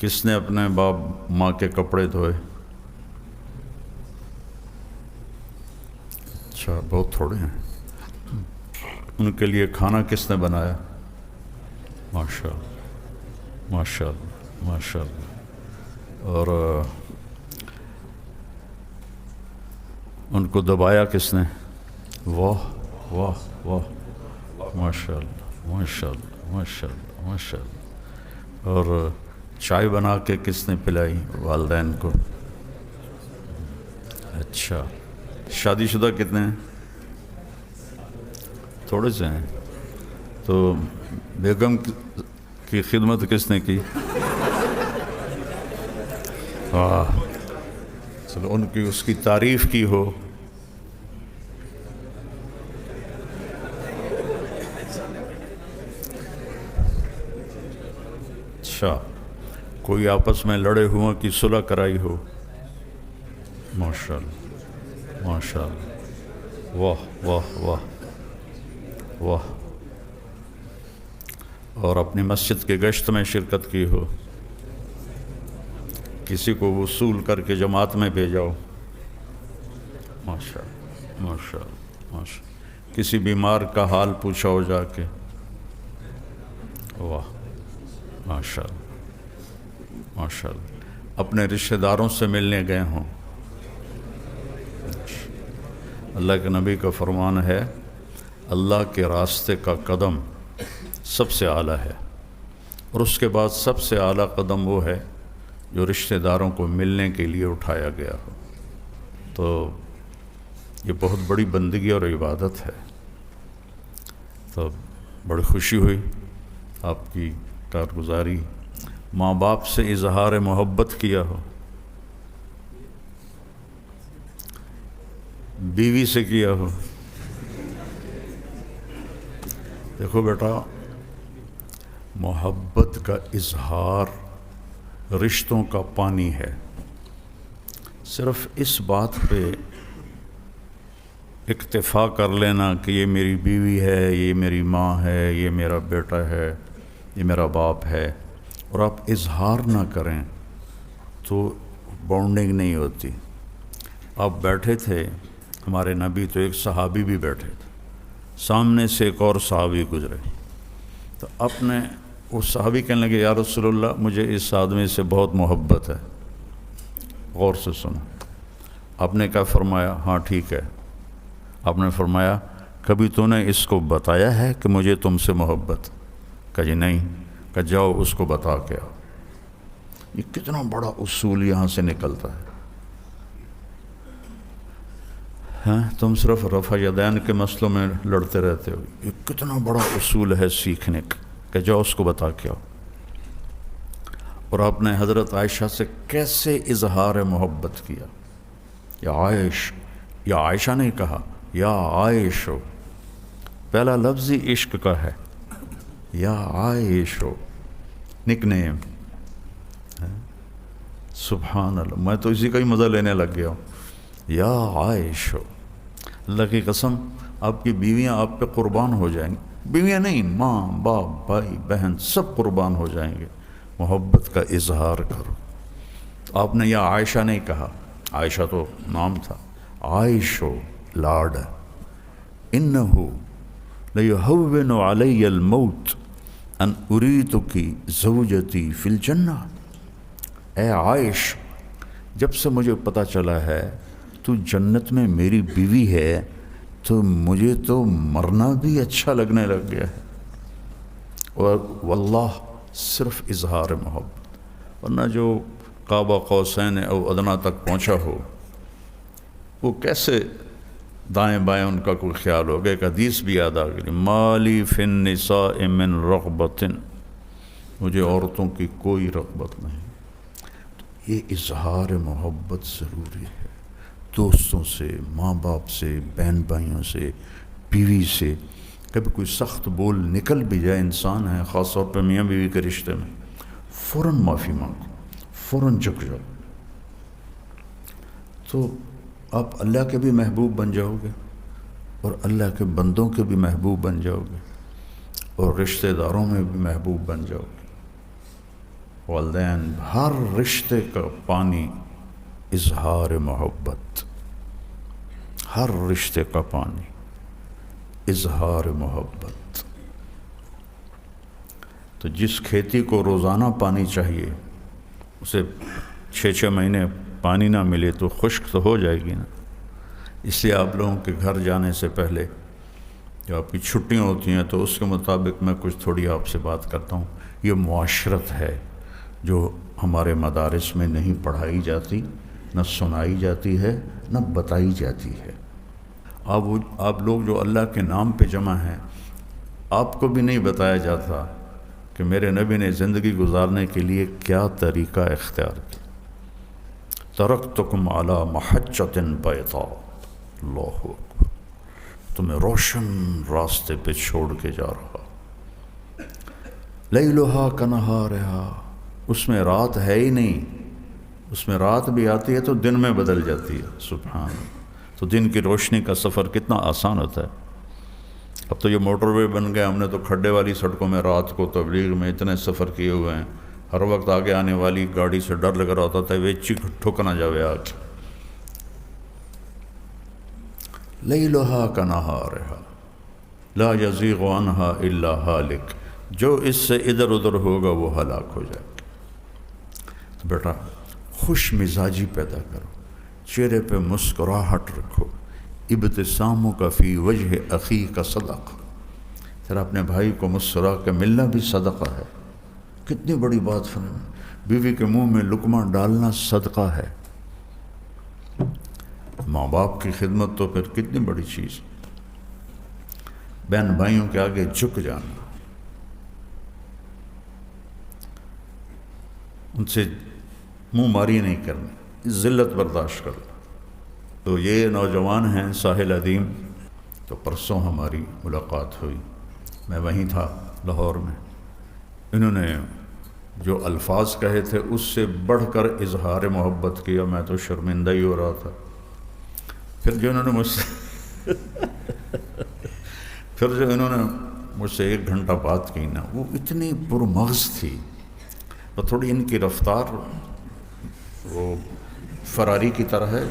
کس نے اپنے باپ ماں کے کپڑے دھوئے؟ اچھا، بہت تھوڑے ہیں. ان کے لیے کھانا کس نے بنایا؟ ماشاء اللہ ماشاء اللہ ماشاء اللہ. اور ان کو دبایا کس نے؟ واہ واہ واہ، ماشاء اللہ ماشاء اللہ ماشاء اللہ ماشاء اللہ. اور چائے بنا کے کس نے پلائی والدین کو؟ اچھا. شادی شدہ کتنے ہیں؟ تھوڑے سے ہیں. تو بیگم کی خدمت کس نے کی؟ واہ، چلو ان کی اس کی تعریف کی ہو. اچھا، کوئی آپس میں لڑے ہوا کی صلح کرائی ہو؟ ماشاء اللہ ماشاء اللہ، واہ واہ واہ واہ. اور اپنی مسجد کے گشت میں شرکت کی ہو؟ کسی کو وصول کر کے جماعت میں بھیجا ہو؟ ماشاء اللہ ماشاء اللہ ماشاء اللہ. کسی بیمار کا حال پوچھا ہو جا کے؟ واہ، ماشاء اللہ ماشاء اللہ. اپنے رشتہ داروں سے ملنے گئے ہوں؟ اللہ کے نبی کا فرمان ہے، اللہ کے راستے کا قدم سب سے اعلیٰ ہے، اور اس کے بعد سب سے اعلیٰ قدم وہ ہے جو رشتہ داروں کو ملنے کے لیے اٹھایا گیا ہو. تو یہ بہت بڑی بندگی اور عبادت ہے. تو بڑی خوشی ہوئی آپ کی کارگزاری. ماں باپ سے اظہار محبت کیا ہو؟ بیوی سے کیا ہو؟ دیکھو بیٹا، محبت کا اظہار رشتوں کا پانی ہے. صرف اس بات پہ اکتفا کر لینا کہ یہ میری بیوی ہے، یہ میری ماں ہے، یہ میرا بیٹا ہے، یہ میرا باپ ہے، اور آپ اظہار نہ کریں تو بانڈنگ نہیں ہوتی. آپ بیٹھے تھے، ہمارے نبی تو ایک صحابی بھی بیٹھے تھے، سامنے سے ایک اور صحابی گزرے، تو اپنے وہ صحابی کہنے لگے یا رسول اللہ مجھے اس آدمی سے بہت محبت ہے. غور سے سنو. آپ نے کیا فرمایا؟ ہاں ٹھیک ہے. آپ نے فرمایا کبھی تو نے اس کو بتایا ہے کہ مجھے تم سے محبت؟ کہا جی نہیں. کہ جاؤ اس کو بتا کے آؤ. یہ کتنا بڑا اصول یہاں سے نکلتا ہے. ہاں، تم صرف رفع یدین کے مسئلوں میں لڑتے رہتے ہو. یہ کتنا بڑا اصول ہے سیکھنے کا کہ جاؤ اس کو بتا کے آؤ. اور آپ نے حضرت عائشہ سے کیسے اظہار محبت کیا. یا عائشہ نے کہا یا عائشو، پہلا لفظ ہی عشق کا ہے. یا عائشو نک نیم. سبحان اللہ، میں تو اسی کا ہی مزہ لینے لگ گیا ہوں. یا عائشو، اللہ کی قسم آپ کی بیویاں آپ پہ قربان ہو جائیں گی. بیویاں نہیں، ماں باپ بھائی بہن سب قربان ہو جائیں گے. محبت کا اظہار کرو. تو آپ نے یا عائشہ نہیں کہا، عائشہ تو نام تھا، عائشو لاڈ. انہو لیہون علی الموت ان اریدکی زوجتی فی الجنہ. اے عائش، جب سے مجھے پتہ چلا ہے تو جنت میں میری بیوی ہے تو مجھے تو مرنا بھی اچھا لگنے لگ گیا ہے. اور واللہ صرف اظہار محبت. ورنہ جو قاب قوسین او ادنیٰ تک پہنچا ہو وہ کیسے دائیں بائیں ان کا کوئی خیال ہوگا. ایک حدیث بھی یاد آ گئی، مالی فی النساء من رغبت، مجھے عورتوں کی کوئی رغبت نہیں. تو یہ اظہار محبت ضروری ہے. دوستوں سے، ماں باپ سے، بہن بھائیوں سے، بیوی سے. کبھی کوئی سخت بول نکل بھی جائے، انسان ہے، خاص طور پہ میاں بیوی کے رشتے میں، فوراً معافی مانگو، فوراً جھک جاؤ. تو آپ اللہ کے بھی محبوب بن جاؤ گے اور اللہ کے بندوں کے بھی محبوب بن جاؤ گے اور رشتہ داروں میں بھی محبوب بن جاؤ گے. والدین ہر رشتے کا پانی اظہار محبت، ہر رشتے کا پانی اظہار محبت۔ تو جس کھیتی کو روزانہ پانی چاہیے اسے 6 مہینے پانی نہ ملے تو خشک تو ہو جائے گی نا۔ اس لیے آپ لوگوں کے گھر جانے سے پہلے جو آپ کی چھٹیاں ہوتی ہیں تو اس کے مطابق میں کچھ تھوڑی آپ سے بات کرتا ہوں۔ یہ معاشرت ہے جو ہمارے مدارس میں نہیں پڑھائی جاتی، نہ سنائی جاتی ہے، نہ بتائی جاتی ہے۔ آپ لوگ جو اللہ کے نام پہ جمع ہیں، آپ کو بھی نہیں بتایا جاتا کہ میرے نبی نے زندگی گزارنے کے لیے کیا طریقہ اختیار کیا۔ ترکتکم علی محجۃ بیضاء، اللہ اکبر، تمہیں روشن راستے پہ چھوڑ کے جا رہا، لیلھا کنہارھا، اس میں رات ہے ہی نہیں، اس میں رات بھی آتی ہے تو دن میں بدل جاتی ہے، سبحان اللہ۔ تو دن کی روشنی کا سفر کتنا آسان ہوتا ہے۔ اب تو یہ موٹر وے بن گئے، ہم نے تو کھڈے والی سڑکوں میں رات کو تبلیغ میں اتنے سفر کیے ہوئے ہیں، ہر وقت آگے آنے والی گاڑی سے ڈر لگ رہا ہوتا تھا ویچی ٹھک نہ جاوے آگ۔ لیلھا کنہارھا لا یزیغ عنہا الا ہالک، جو اس سے ادھر ادھر ہوگا وہ ہلاک ہو جائے گا۔ تو بیٹا خوش مزاجی پیدا کرو، چہرے پہ مسکراہٹ رکھو، ابتسامک فی وجہ اخیک صدقہ، پھر اپنے بھائی کو مسکرا کے ملنا بھی صدقہ ہے۔ کتنی بڑی بات فرمائی، بیوی کے منہ میں لقمہ ڈالنا صدقہ ہے۔ ماں باپ کی خدمت تو پھر کتنی بڑی چیز، بہن بھائیوں کے آگے جھک جانا، ان سے منہ ماری نہیں کرنی، ذلت برداشت کرو۔ تو یہ نوجوان ہیں ساحل عظیم، تو پرسوں ہماری ملاقات ہوئی، میں وہیں تھا لاہور میں۔ انہوں نے جو الفاظ کہے تھے اس سے بڑھ کر اظہار محبت کیا، میں تو شرمندہ ہی ہو رہا تھا۔ پھر جو انہوں نے مجھ سے 1 گھنٹہ بات کی نا، وہ اتنی پرمغز تھی، اور تھوڑی ان کی رفتار وہ فراری کی طرح ہے،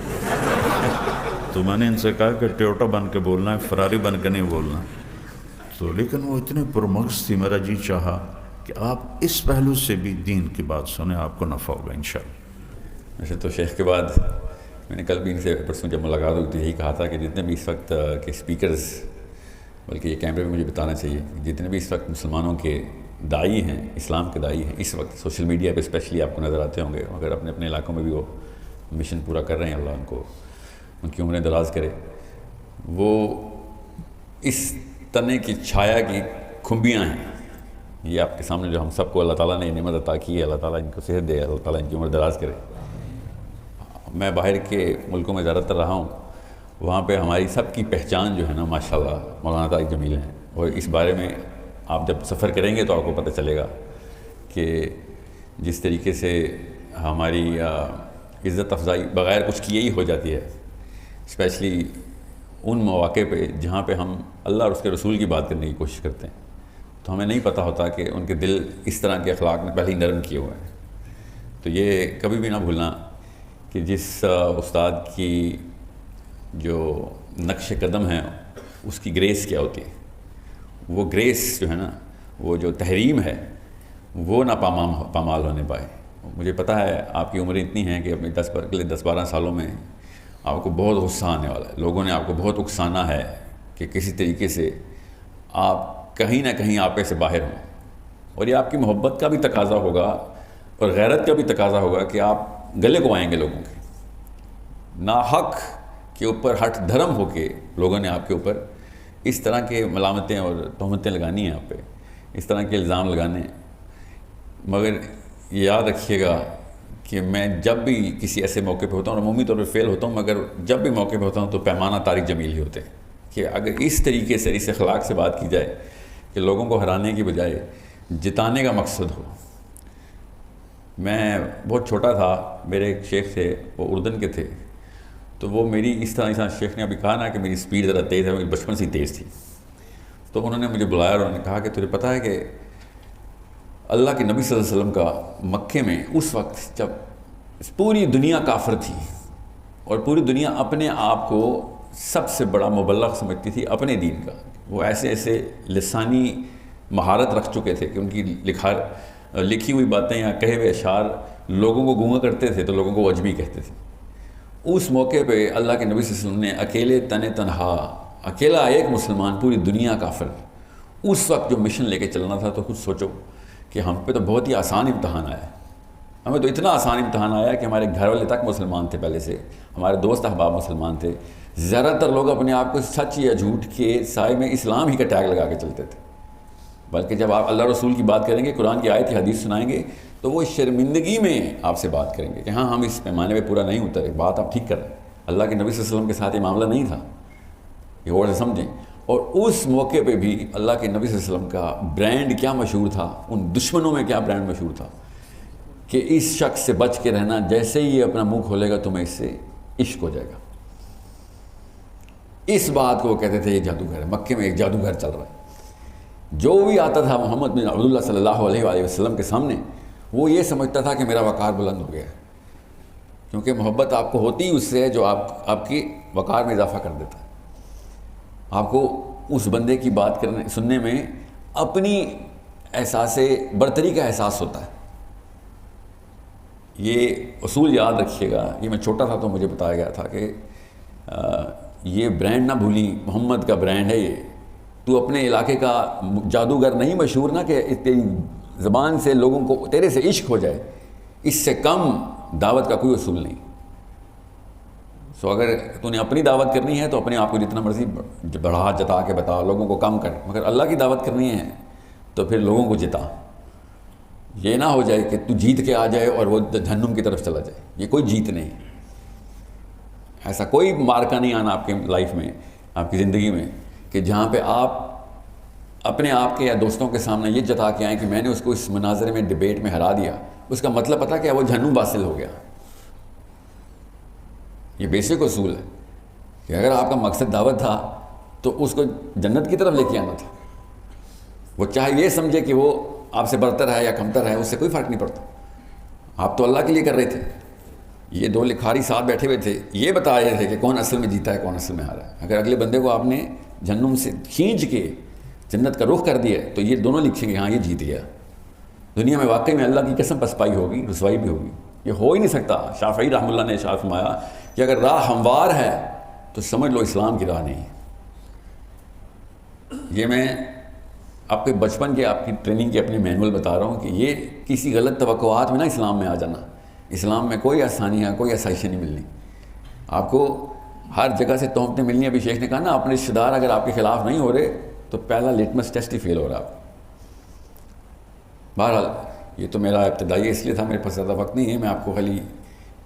تو میں نے ان سے کہا کہ ٹویوٹا بن کے بولنا ہے، فراری بن کے نہیں بولنا۔ تو لیکن وہ اتنی پرمغز تھی، میرا جی چاہا کہ آپ اس پہلو سے بھی دین کی بات سنیں، آپ کو نفع ہوگا انشاءاللہ۔ ویسے تو شیخ کے بعد میں نے کل بھی ان سے پرسوں جب ملاقات ہوئی تو یہی کہا تھا کہ جتنے بھی اس وقت کے اسپیکرز، بلکہ یہ کیمرے میں مجھے بتانا چاہیے، جتنے بھی اس وقت مسلمانوں کے داعی ہیں، اسلام کے داعی ہیں، اس وقت سوشل میڈیا پہ اسپیشلی آپ کو نظر آتے ہوں گے، اگر اپنے اپنے علاقوں میں بھی وہ مشن پورا کر رہے ہیں، اللہ ان کو ان کی عمریں دراز کرے، وہ اس تنے کی چھایا کی کھمبیاں ہیں۔ یہ آپ کے سامنے جو ہم سب کو اللہ تعالیٰ نے نعمت عطا کی ہے، اللہ تعالیٰ ان کو صحت دے، اللہ تعالیٰ ان کی عمر دراز کرے۔ میں باہر کے ملکوں میں زیادہ تر رہا ہوں، وہاں پہ ہماری سب کی پہچان جو ہے نا ماشاءاللہ مولانا طارق جمیل ہیں، اور اس بارے میں آپ جب سفر کریں گے تو آپ کو پتہ چلے گا کہ جس طریقے سے ہماری عزت افزائی بغیر کچھ کیے ہی ہو جاتی ہے، اسپیشلی ان مواقع پہ جہاں پہ ہم اللہ اور اس کے رسول کی بات کرنے کی کوشش کرتے ہیں، تو ہمیں نہیں پتہ ہوتا کہ ان کے دل اس طرح کے اخلاق میں پہلے ہی نرم کیے ہوئے ہیں۔ تو یہ کبھی بھی نہ بھولنا کہ جس استاد کی جو نقش قدم ہے اس کی گریس کیا ہوتی ہے، وہ گریس جو ہے نا، وہ جو تحریم ہے وہ نہ پامال ہونے پائے۔ مجھے پتہ ہے آپ کی عمریں اتنی ہیں کہ اپنے 10-12 سالوں میں آپ کو بہت غصہ آنے والا ہے، لوگوں نے آپ کو بہت اکسانا ہے کہ کسی طریقے سے آپ کہیں نہ کہیں آپے سے باہر ہوں، اور یہ آپ کی محبت کا بھی تقاضا ہوگا اور غیرت کا بھی تقاضا ہوگا کہ آپ گلے کو آئیں گے لوگوں کے، ناحق کے اوپر ہٹ دھرم ہو کے لوگوں نے آپ کے اوپر اس طرح کے ملامتیں اور تہمتیں لگانی ہیں، آپ پہ اس طرح کے الزام لگانے ہیں۔ مگر یہ یاد رکھیے گا کہ میں جب بھی کسی ایسے موقع پہ ہوتا ہوں، اور عمومی طور پہ فیل ہوتا ہوں، مگر جب بھی موقع پہ ہوتا ہوں تو پیمانہ طارق جمیل ہی ہوتے ہیں کہ اگر اس طریقے سے اس اخلاق سے بات کی جائے کہ لوگوں کو ہرانے کی بجائے جتانے کا مقصد ہو۔ میں بہت چھوٹا تھا، میرے ایک شیخ تھے، وہ اردن کے تھے، تو وہ میری اس طرح شیخ نے ابھی کہا نا کہ میری سپیڈ ذرا تیز ہے، میری بچپن سے ہی تیز تھی، تو انہوں نے مجھے بلایا اور انہوں نے کہا کہ تجھے پتہ ہے کہ اللہ کے نبی صلی اللہ علیہ وسلم کا مکے میں اس وقت جب پوری دنیا کافر تھی اور پوری دنیا اپنے آپ کو سب سے بڑا مبلغ سمجھتی تھی اپنے دین کا، وہ ایسے ایسے لسانی مہارت رکھ چکے تھے کہ ان کی لکھی ہوئی باتیں یا کہے ہوئے اشعار لوگوں کو گونگا کرتے تھے تو لوگوں کو عجمی کہتے تھے۔ اس موقع پہ اللہ کے نبی صلی اللہ علیہ وسلم نے اکیلے تنہا اکیلا ایک مسلمان پوری دنیا کافر، اس وقت جو مشن لے کے چلنا تھا، تو کچھ سوچو کہ ہم پہ تو بہت ہی آسان امتحان آیا ہے، ہمیں تو اتنا آسان امتحان آیا کہ ہمارے گھر والے تک مسلمان تھے، پہلے سے ہمارے دوست احباب مسلمان تھے، زیادہ تر لوگ اپنے آپ کو سچ یا جھوٹ کے سائے میں اسلام ہی کا ٹیگ لگا کے چلتے تھے، بلکہ جب آپ اللہ رسول کی بات کریں گے، قرآن کی آیت کی حدیث سنائیں گے تو وہ شرمندگی میں آپ سے بات کریں گے کہ ہاں ہم اس پیمانے پہ پورا نہیں اترے، بات آپ ٹھیک کر رہے ہیں۔ اللہ کے نبی صلی اللہ علیہ وسلم کے ساتھ یہ معاملہ نہیں تھا، یہ غور سے سمجھیں۔ اور اس موقع پہ بھی اللہ کے نبی صلی اللہ علیہ وسلم کا برانڈ کیا مشہور تھا، ان دشمنوں میں کیا برانڈ مشہور تھا کہ اس شخص سے بچ کے رہنا، جیسے ہی یہ اپنا منہ کھولے گا تمہیں اس سے عشق ہو جائے گا۔ اس بات کو وہ کہتے تھے یہ جادوگر ہے، مکے میں ایک جادوگر چل رہا ہے۔ جو بھی آتا تھا محمد بن عبداللہ صلی اللہ علیہ وآلہ وسلم کے سامنے، وہ یہ سمجھتا تھا کہ میرا وقار بلند ہو گیا ہے، کیونکہ محبت آپ کو ہوتی ہی اس سے ہے جو آپ کی وقار میں اضافہ کر دیتا ہے۔ آپ کو اس بندے کی بات سننے میں اپنی احساس برتری کا احساس ہوتا ہے۔ یہ اصول یاد رکھیے گا، یہ میں چھوٹا تھا تو مجھے بتایا گیا تھا کہ یہ برانڈ نہ بھولی، محمد کا برانڈ ہے یہ، تو اپنے علاقے کا جادوگر نہیں مشہور نہ کہ تیری زبان سے لوگوں کو تیرے سے عشق ہو جائے، اس سے کم دعوت کا کوئی اصول نہیں۔ اگر تو نے اپنی دعوت کرنی ہے تو اپنے آپ کو جتنا مرضی بڑھا جتا کے بتا، لوگوں کو کم کر، مگر اللہ کی دعوت کرنی ہے تو پھر لوگوں کو جتا۔ یہ نہ ہو جائے کہ تو جیت کے آ جائے اور وہ جہنم کی طرف چلا جائے، یہ کوئی جیت نہیں، ایسا کوئی مارکا نہیں آنا آپ کے لائف میں، آپ کی زندگی میں، کہ جہاں پہ آپ اپنے آپ کے یا دوستوں کے سامنے یہ جتا کے آئیں کہ میں نے اس کو اس مناظرے میں ڈیبیٹ میں ہرا دیا، اس کا مطلب پتہ کیا، وہ جہنم واصل ہو گیا۔ یہ بیسک اصول ہے کہ اگر آپ کا مقصد دعوت تھا تو اس کو جنت کی طرف لے کے آنا تھا۔ وہ چاہے یہ سمجھے کہ وہ آپ سے برتر ہے یا کمتر ہے، اس سے کوئی فرق نہیں پڑتا، آپ تو اللہ کے لیے کر رہے تھے۔ یہ دو لکھاری ساتھ بیٹھے ہوئے تھے، یہ بتا رہے تھے کہ کون اصل میں جیتا ہے کون اصل میں ہارا ہے۔ اگر اگلے بندے کو آپ نے جہنم سے کھینچ کے جنت کا رخ کر دیا تو یہ دونوں لکھیں گے ہاں یہ جیت گیا۔ دنیا میں واقعی میں اللہ کی قسم پسپائی ہوگی، رسوائی بھی ہوگی، یہ ہو ہی نہیں سکتا۔ شافعی رحمہ اللہ نے ارشاد فرمایا کہ اگر راہ ہموار ہے تو سمجھ لو اسلام کی راہ نہیں۔ یہ میں آپ کے بچپن کے آپ کی ٹریننگ کے اپنے مینول بتا رہا ہوں کہ یہ کسی غلط توقعات میں نہ اسلام میں آ جانا۔ اسلام میں کوئی آسانی ہے، کوئی آسائشیں نہیں ملنی، آپ کو ہر جگہ سے تہمتیں ملنی۔ ابھی شیخ نے کہا نا اپنے رشتہ دار اگر آپ کے خلاف نہیں ہو رہے تو پہلا لٹمس ٹیسٹ ہی فیل ہو رہا۔ بہرحال یہ تو میرا ابتدائی اس لیے تھا، میرے پاس زیادہ وقت نہیں ہے، میں آپ کو خالی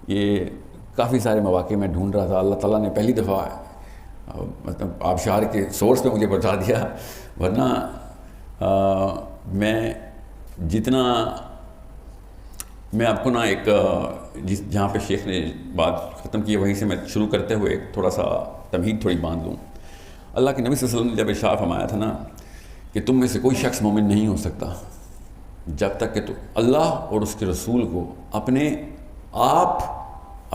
یہ کافی سارے مواقع میں ڈھونڈ رہا تھا۔ اللہ تعالیٰ نے پہلی دفعہ مطلب آبشار کے سورس پہ مجھے بتا دیا، ورنہ میں جتنا میں آپ کو نا ایک جہاں پہ شیخ نے بات ختم کی وہیں سے میں شروع کرتے ہوئے ایک تھوڑا سا تمہید تھوڑی باندھ لوں۔ اللہ کے نبی صلی اللہ علیہ وسلم نے جب ارشاد فرمایا تھا نا کہ تم میں سے کوئی شخص مومن نہیں ہو سکتا جب تک کہ تو اللہ اور اس کے رسول کو اپنے آپ،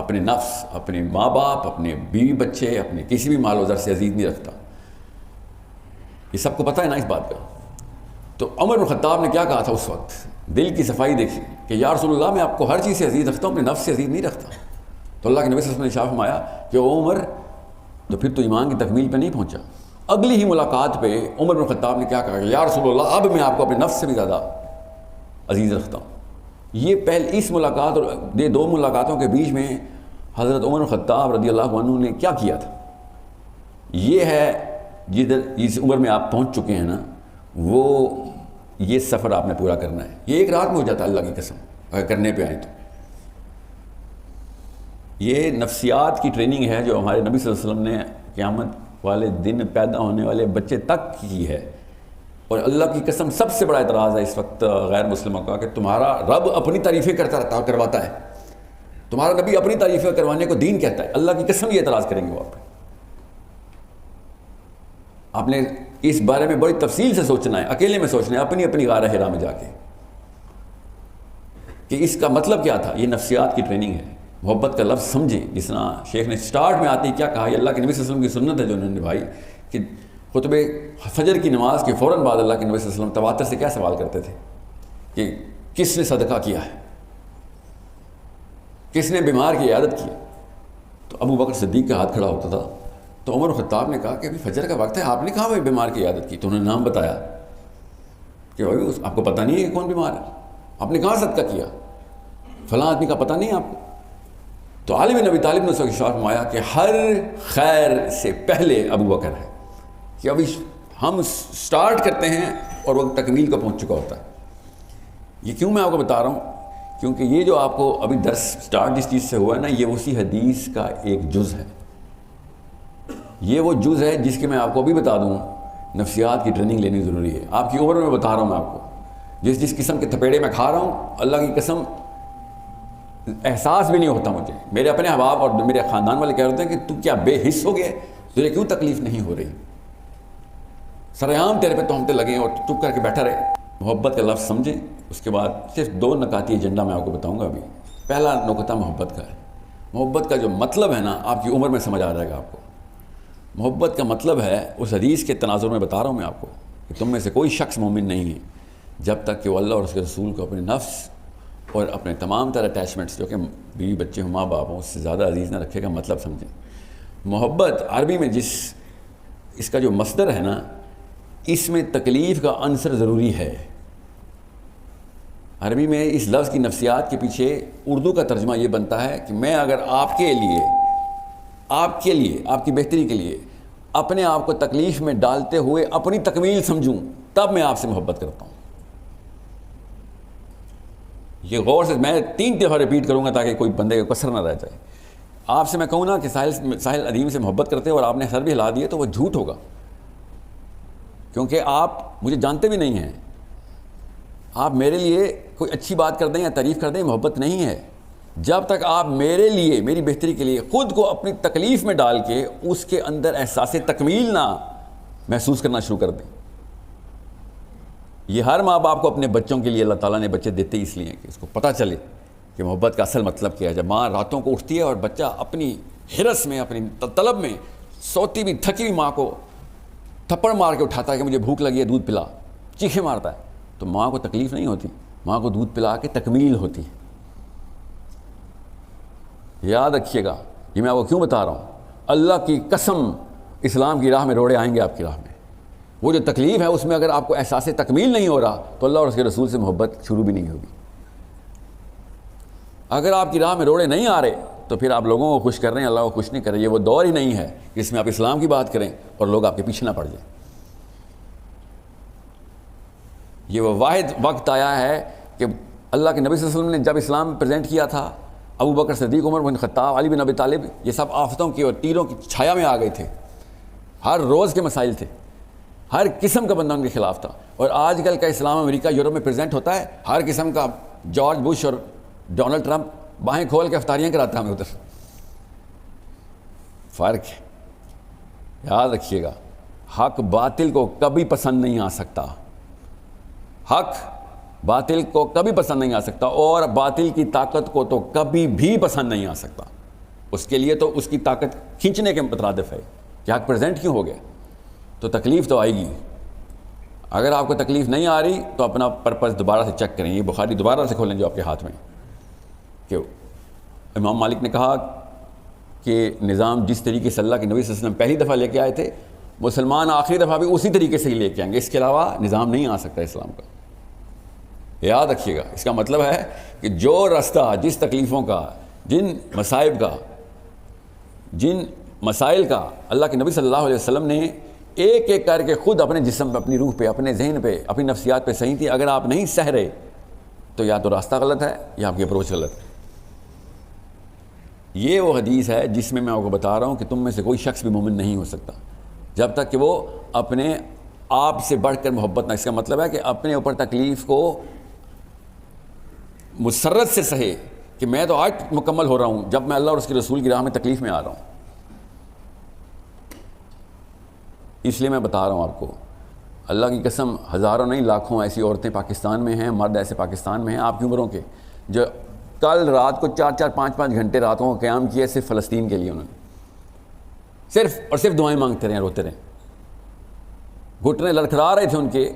اپنے نفس، اپنے ماں باپ، اپنے بیوی بچے، اپنے کسی بھی مال و زر سے عزیز نہیں رکھتا۔ یہ سب کو پتہ ہے نا اس بات کا۔ تو عمر بن خطاب نے کیا کہا تھا اس وقت، دل کی صفائی دیکھی کہ یا رسول اللہ میں آپ کو ہر چیز سے عزیز رکھتا ہوں، اپنے نفس سے عزیز نہیں رکھتا۔ تو اللہ کے نبی صلی اللہ علیہ وسلم نے ارشاد فرمایا کہ عمر تو پھر تو ایمان کی تکمیل پہ نہیں پہنچا۔ اگلی ہی ملاقات پہ عمر بن خطاب نے کیا کہا کہ یا رسول اللہ اب میں آپ کو اپنے نفس سے بھی زیادہ عزیز رکھتا ہوں۔ یہ پہلے اس ملاقات اور یہ دو ملاقاتوں کے بیچ میں حضرت عمر بن خطاب رضی اللہ عنہ نے کیا کیا تھا، یہ ہے جدھر جس عمر میں آپ پہنچ چکے ہیں نا، وہ یہ سفر آپ نے پورا کرنا ہے۔ یہ ایک رات میں ہو جاتا ہے اللہ کی قسم اگر کرنے پہ آئیں تو۔ یہ نفسیات کی ٹریننگ ہے جو ہمارے نبی صلی اللہ علیہ وسلم نے قیامت والے دن پیدا ہونے والے بچے تک کی ہے۔ اور اللہ کی قسم سب سے بڑا اعتراض ہے اس وقت غیر مسلموں کا کہ تمہارا رب اپنی تعریفیں کرواتا ہے، تمہارا نبی اپنی تعریفیں کروانے کو دین کہتا ہے۔ اللہ کی قسم یہ اعتراض کریں گے وہ آپ نے اس بارے میں بڑی تفصیل سے سوچنا ہے، اکیلے میں سوچنا ہے، اپنی غار حرا میں جا کے۔ کہ اس کا مطلب کیا تھا. یہ نفسیات کی ٹریننگ ہے. محبت کا لفظ سمجھیں. جس طرح شیخ نے سٹارٹ میں آتے ہی کیا کہا, یہ اللہ کے نبی صلی اللہ علیہ وسلم کی سنت ہے جو انہوں نے نبھائی, کہ خطبہ فجر کی نماز کے فوراً بعد اللہ کے نبی صلی اللہ علیہ وسلم تواتر سے کیا سوال کرتے تھے کہ کس نے صدقہ کیا ہے, کس نے بیمار کی عیادت کی. تو ابو بکر صدیق کا ہاتھ کھڑا ہوتا تھا, تو عمر خطاب نے کہا کہ ابھی فجر کا وقت ہے, آپ نے کہا بھائی بیمار کی عیادت کی. تو انہوں نے نام بتایا کہ بھائی آپ کو پتہ نہیں ہے کہ کون بیمار ہے, آپ نے کہاں صدقہ کیا, فلاں آدمی کا پتہ نہیں ہے آپ کو. تو علی بن ابی طالب نے اس وقت ارشاد فرمایا کہ ہر خیر سے پہلے ابو بکر ہے, کہ ابھی ہم سٹارٹ کرتے ہیں اور وہ تکمیل کو پہنچ چکا ہوتا ہے. یہ کیوں میں آپ کو بتا رہا ہوں, کیونکہ یہ جو آپ کو ابھی درس سٹارٹ جس چیز سے ہوا ہے نا, یہ اسی حدیث کا ایک جز ہے. یہ وہ جز ہے جس کے میں آپ کو ابھی بتا دوں نفسیات کی ٹریننگ لینی ضروری ہے. آپ کی عمر میں بتا رہا ہوں میں آپ کو, جس قسم کے تھپیڑے میں کھا رہا ہوں, اللہ کی قسم احساس بھی نہیں ہوتا مجھے. میرے اپنے احباب اور میرے خاندان والے کہہ رہے ہیں کہ تو کیا بے حس ہو گیا, تجھے کیوں تکلیف نہیں ہو رہی, سرعام تیرے پہ تہمتیں لگیں اور چپ کر کے بیٹھا رہے. محبت کا لفظ سمجھیں. اس کے بعد صرف 2 نکاتی ایجنڈا میں آپ کو بتاؤں گا ابھی. پہلا نکتہ محبت کا ہے. محبت کا جو مطلب ہے نا, آپ کی عمر میں سمجھ آ جائے گا آپ کو. محبت کا مطلب ہے, اس حدیث کے تناظر میں بتا رہا ہوں میں آپ کو, کہ تم میں سے کوئی شخص مومن نہیں ہے جب تک کہ وہ اللہ اور اس کے رسول کو اپنے نفس اور اپنے تمام تر اٹیچمنٹس جو کہ بیوی بچے ہوں, ماں باپ ہوں, اس سے زیادہ عزیز نہ رکھے گا. مطلب سمجھیں. محبت عربی میں اس کا جو مصدر ہے نا, اس میں تکلیف کا عنصر ضروری ہے. عربی میں اس لفظ کی نفسیات کے پیچھے اردو کا ترجمہ یہ بنتا ہے کہ میں اگر آپ کے لیے آپ کی بہتری کے لیے اپنے آپ کو تکلیف میں ڈالتے ہوئے اپنی تکمیل سمجھوں, تب میں آپ سے محبت کرتا ہوں. یہ غور سے میں 3 دفعہ ریپیٹ کروں گا تاکہ کوئی بندے کو کسر نہ رہ جائے. آپ سے میں کہوں نا کہ ساحل ادیم سے محبت کرتے ہو اور آپ نے سر بھی ہلا دیے, تو وہ جھوٹ ہوگا, کیونکہ آپ مجھے جانتے بھی نہیں ہیں. آپ میرے لیے کوئی اچھی بات کر دیں یا تعریف کر دیں, محبت نہیں ہے. جب تک آپ میرے لیے, میری بہتری کے لیے خود کو اپنی تکلیف میں ڈال کے اس کے اندر احساس تکمیل نہ محسوس کرنا شروع کر دیں. یہ ہر ماں باپ کو اپنے بچوں کے لیے اللہ تعالیٰ نے بچے دیتے اس لیے کہ اس کو پتہ چلے کہ محبت کا اصل مطلب کیا ہے. جب ماں راتوں کو اٹھتی ہے اور بچہ اپنی حرص میں, اپنی طلب میں, سوتی بھی تھکی ہوئی ماں کو تھپڑ مار کے اٹھاتا ہے کہ مجھے بھوک لگی ہے دودھ پلا, چیخیں مارتا ہے, تو ماں کو تکلیف نہیں ہوتی, ماں کو دودھ پلا کے تکمیل ہوتی ہے. یاد رکھیے گا, یہ میں آپ کو کیوں بتا رہا ہوں. اللہ کی قسم اسلام کی راہ میں روڑے آئیں گے آپ کی راہ میں. وہ جو تکلیف ہے اس میں اگر آپ کو احساس تکمیل نہیں ہو رہا, تو اللہ اور اس کے رسول سے محبت شروع بھی نہیں ہوگی. اگر آپ کی راہ میں روڑے نہیں آ رہے, تو پھر آپ لوگوں کو خوش کر رہے ہیں, اللہ کو خوش نہیں کر رہے. یہ وہ دور ہی نہیں ہے جس میں آپ اسلام کی بات کریں اور لوگ آپ کے پیچھے نہ پڑ جائیں. یہ وہ واحد وقت آیا ہے کہ اللہ کے نبی صلی اللہ علیہ وسلم نے جب اسلام پریزنٹ کیا تھا, ابو بکر صدیق, عمر بن خطاب, علی بن ابی طالب, یہ سب آفتوں کی اور تیروں کی چھایا میں آ گئے تھے. ہر روز کے مسائل تھے, ہر قسم کا بندہ ان کے خلاف تھا. اور آج کل کا اسلام امریکہ یورپ میں پریزنٹ ہوتا ہے, ہر قسم کا جارج بش اور ڈونلڈ ٹرمپ باہیں کھول کے افطاریاں کراتا ہے ہمیں ادھر. فرق ہے. یاد رکھیے گا, حق باطل کو کبھی پسند نہیں آ سکتا. حق باطل کو کبھی پسند نہیں آ سکتا, اور باطل کی طاقت کو تو کبھی بھی پسند نہیں آ سکتا. اس کے لیے تو اس کی طاقت کھینچنے کے مترادف ہے کہ حق پریزنٹ کیوں ہو گیا. تو تکلیف تو آئے گی. اگر آپ کو تکلیف نہیں آ رہی تو اپنا پرپس دوبارہ سے چیک کریں. یہ بخاری دوبارہ سے کھولیں جو آپ کے ہاتھ میں, کہ امام مالک نے کہا کہ نظام جس طریقے سے اللہ کے نبی صلی اللہ علیہ وسلم پہلی دفعہ لے کے آئے تھے, مسلمان آخری دفعہ بھی اسی طریقے سے ہی لے کے آئیں گے. اس کے علاوہ نظام نہیں آ سکتا اسلام کا. یاد رکھیے گا. اس کا مطلب ہے کہ جو رستہ, جس تکلیفوں کا, جن مصائب کا, جن مسائل کا اللہ کے نبی صلی اللہ علیہ وسلم نے ایک ایک کر کے خود اپنے جسم پہ, اپنی روح پہ, اپنے ذہن پہ, اپنی نفسیات پہ صحیح تھی, اگر آپ نہیں سہ رہے تو یا تو راستہ غلط ہے یا آپ کی اپروچ غلط ہے. یہ وہ حدیث ہے جس میں آپ کو بتا رہا ہوں کہ تم میں سے کوئی شخص بھی مومن نہیں ہو سکتا جب تک کہ وہ اپنے آپ سے بڑھ کر محبت نہ. اس کا مطلب ہے کہ اپنے اوپر تکلیف کو مسرت سے سہے کہ میں تو آج مکمل ہو رہا ہوں جب میں اللہ اور اس کے رسول کی راہ میں تکلیف میں آ رہا ہوں. اس لیے میں بتا رہا ہوں آپ کو, اللہ کی قسم ہزاروں نہیں لاکھوں ایسی عورتیں پاکستان میں ہیں, مرد ایسے پاکستان میں ہیں آپ کی عمروں کے, جو کل رات کو 4-4 5-5 گھنٹے راتوں کا قیام کیا صرف فلسطین کے لیے، انہوں نے صرف اور صرف دعائیں مانگتے رہے، روتے رہے، گھٹنے لڑکھڑا رہے تھے ان کے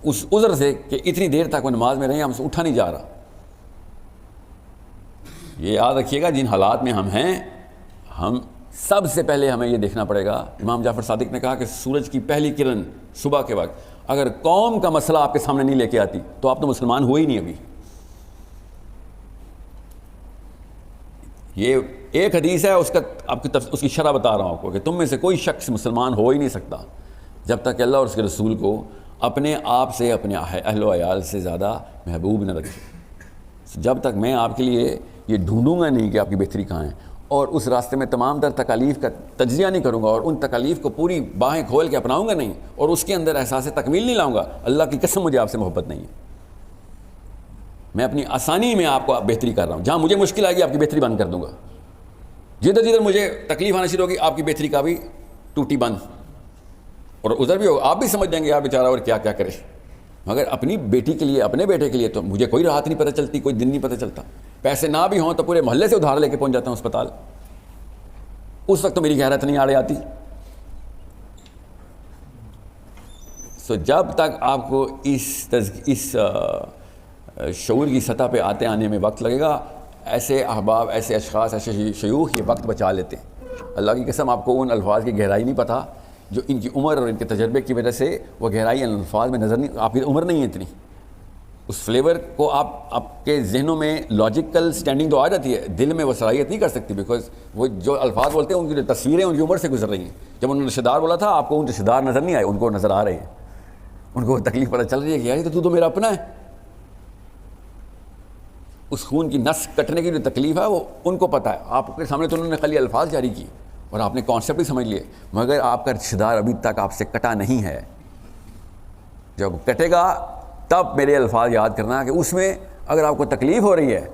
اس عذر سے کہ اتنی دیر تک وہ نماز میں رہے، ہم سے اٹھا نہیں جا رہا۔ یہ یاد رکھیے گا جن حالات میں ہم ہیں، ہم سب سے پہلے ہمیں یہ دیکھنا پڑے گا، امام جعفر صادق نے کہا کہ سورج کی پہلی کرن صبح کے وقت اگر قوم کا مسئلہ آپ کے سامنے نہیں لے کے آتی تو آپ تو مسلمان ہوئے ہی نہیں ابھی۔ یہ ایک حدیث ہے، اس کی شرح بتا رہا ہوں آپ کو کہ تم میں سے کوئی شخص مسلمان ہو ہی نہیں سکتا جب تک کہ اللہ اور اس کے رسول کو اپنے آپ سے، اپنے اہل و عیال سے زیادہ محبوب نہ رکھے، جب تک میں آپ کے لیے یہ ڈھونڈوں گا نہیں کہ آپ کی بہتری کہاں ہے، اور اس راستے میں تمام تر تکالیف کا تجزیہ نہیں کروں گا اور ان تکالیف کو پوری باہیں کھول کے اپناؤں گا نہیں اور اس کے اندر احساس تکمیل نہیں لاؤں گا، اللہ کی قسم مجھے آپ سے محبت نہیں ہے۔ میں اپنی آسانی میں آپ کو بہتری کر رہا ہوں، جہاں مجھے مشکل آئے گی آپ کی بہتری بند کر دوں گا، جدھر جدھر مجھے تکلیف آنا شروع ہوگی آپ کی بہتری کا بھی ٹوٹی بند، اور ادھر بھی ہوگا آپ بھی سمجھ جائیں گے آپ بیچارہ اور کیا کیا کرے۔ مگر اپنی بیٹی کے لیے، اپنے بیٹے کے لیے تو مجھے کوئی راحت نہیں پتہ چلتی، کوئی دن نہیں پتہ چلتا، پیسے نہ بھی ہوں تو پورے محلے سے ادھار لے کے پہنچ جاتا ہوں اسپتال، اس وقت تو میری غیرت نہیں آڑے آتی۔ جب تک آپ کو اس شعور کی سطح پہ آنے میں وقت لگے گا، ایسے احباب، ایسے اشخاص، ایسے شیوخ یہ وقت بچا لیتے ہیں۔ اللہ کی قسم آپ کو ان الفاظ کی گہرائی نہیں پتہ جو ان کی عمر اور ان کے تجربے کی وجہ سے وہ گہرائی ان الفاظ میں نظر نہیں، آپ کی عمر نہیں ہے اتنی، اس فلیور کو آپ کے ذہنوں میں لاجیکل سٹینڈنگ تو آ جاتی ہے، دل میں وہ صلاحیت نہیں کر سکتی، بیکاز وہ جو الفاظ بولتے ہیں ان کی جو تصویریں ان کی عمر سے گزر رہی ہیں۔ جب انہوں نے رشتہ دار بولا تھا آپ کو ان رشتہ دار نظر نہیں آئے، ان کو نظر آ رہے ہیں، ان کو تکلیف پتہ چل رہی ہے کہ یار تو میرا اپنا ہے۔ اس خون کی نس کٹنے کی جو تکلیف ہے وہ ان کو پتہ ہے، آپ کے سامنے تو انہوں نے خالی الفاظ جاری کیے اور آپ نے کانسیپٹ ہی سمجھ لیے، مگر آپ کا رشتہ دار ابھی تک آپ سے کٹا نہیں ہے۔ جب کٹے گا تب میرے الفاظ یاد کرنا کہ اس میں اگر آپ کو تکلیف ہو رہی ہے